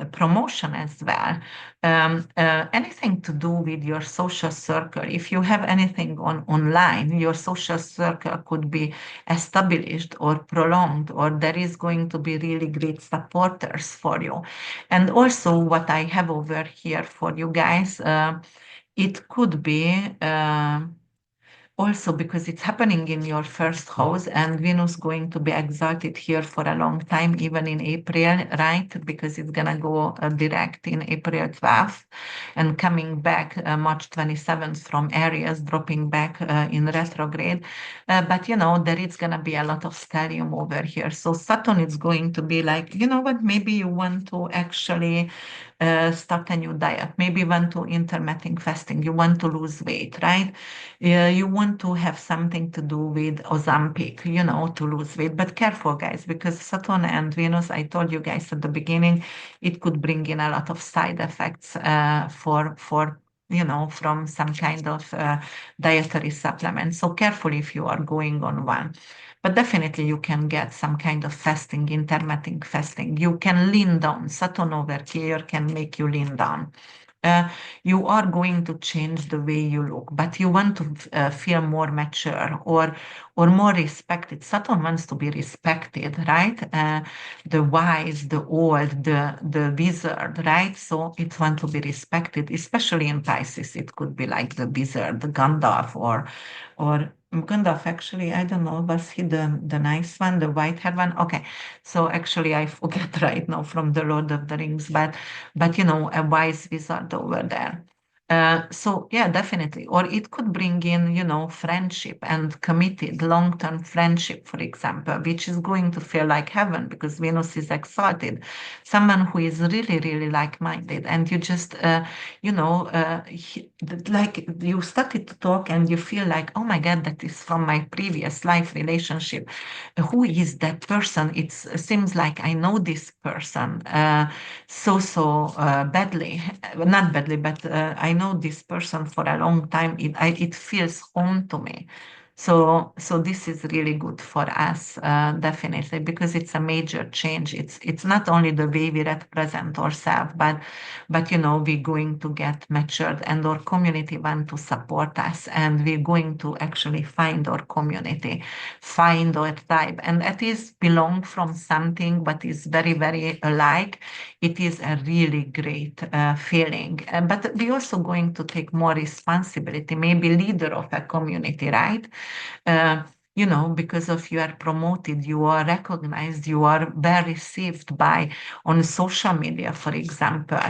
a promotion as well. Anything to do with your social circle. If you have anything online, your social circle could be established or prolonged, or there is going to be really great supporters for you. And also, what I have over here for you guys, it could be. Also because it's happening in your first house, and Venus going to be exalted here for a long time, even in April, right? Because it's gonna go direct in April 12th and coming back March 27th from Aries, dropping back in retrograde. But there is gonna be a lot of stellium over here. So Saturn is going to be like, you know what, maybe you want to actually start a new diet, maybe you want to intermittent fasting, you want to lose weight, right? You want to have something to do with Ozempic, to lose weight. But careful, guys, because Saturn and Venus, I told you guys at the beginning, it could bring in a lot of side effects for from some kind of dietary supplement. So careful if you are going on one. But definitely you can get some kind of fasting, intermittent fasting. You can lean down. Saturn over here can make you lean down. Uh, you are going to change the way you look, but you want to feel more mature or more respected. Saturn wants to be respected, right? The wise, the old, the wizard, right? So it wants to be respected, especially in Pisces. It could be like the wizard, the Gandalf, or Gandalf. Actually, I don't know. Was he the nice one, the white haired one? Okay, so actually I forget right now from the Lord of the Rings, but a wise wizard over there. So yeah, definitely. Or it could bring in, friendship and committed long-term friendship, for example, which is going to feel like heaven because Venus is exalted. Someone who is really, really like-minded, and you just, like you started to talk and you feel like, oh my God, that is from my previous life relationship. Who is that person? It seems like I know this person. So badly, not badly, but I know this person for a long time. It feels home to me. So this is really good for us, definitely, because it's a major change. It's not only the way we represent ourselves, but we're going to get matured, and our community want to support us, and we're going to actually find our community, find our tribe, and that is belong from something, but is very, very alike. It is a really great feeling. But we're also going to take more responsibility, maybe leader of a community, right? Uh, because of you are promoted, you are recognized, you are well received by on social media, for example.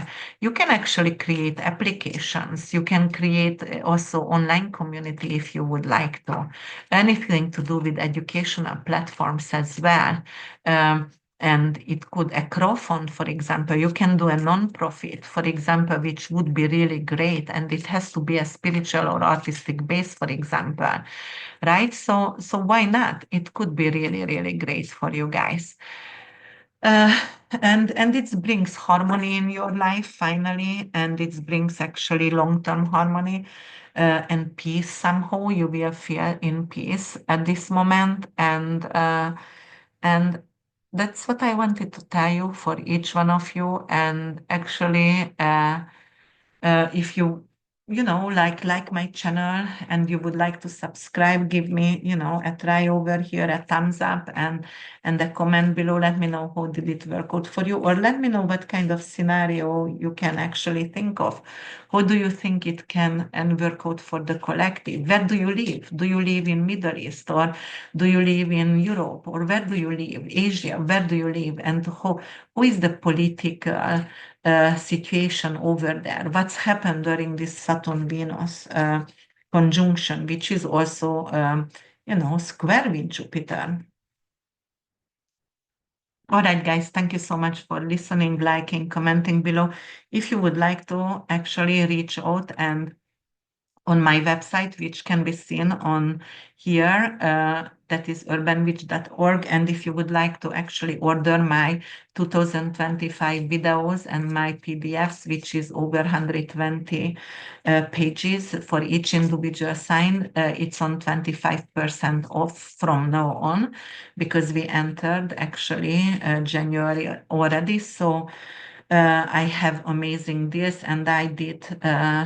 You can actually create applications. You can create also online community if you would like to. Anything to do with educational platforms as well. And it could a crowdfund, for example. You can do a non-profit, for example, which would be really great, and it has to be a spiritual or artistic base, for example, right? So why not? It could be really, really great for you guys. and it brings harmony in your life finally, and it brings actually long-term harmony and peace. Somehow you will feel in peace at this moment, and that's what I wanted to tell you for each one of you. And actually, if you like my channel and you would like to subscribe, give me a try over here, a thumbs up, and a comment below. Let me know how did it work out for you, or let me know what kind of scenario you can actually think of. How do you think it can and work out for the collective? Where do you live? Do you live in Middle East, or do you live in Europe, or where do you live? Asia? Where do you live? And who is the political situation over there? What's happened during this Saturn Venus conjunction, which is also, square with Jupiter? All right, guys, thank you so much for listening, liking, commenting below. If you would like to actually reach out and on my website, which can be seen on here, that is urbanwitch.org. And if you would like to actually order my 2025 videos and my PDFs, which is over 120 pages for each individual sign, it's on 25% off from now on, because we entered actually January already. So I have amazing deals, and I did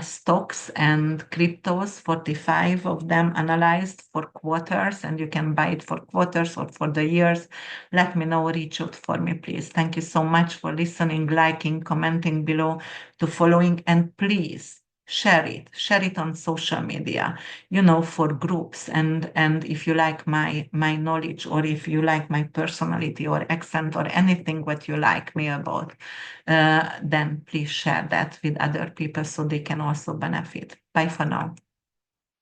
stocks and cryptos, 45 of them analyzed for quarters, and you can buy it for quarters or for the years. Let me know, reach out for me, please. Thank you so much for listening, liking, commenting below, to following, and please share it on social media, for groups. And if you like my knowledge, or if you like my personality or accent or anything what you like me about, then please share that with other people so they can also benefit. Bye for now.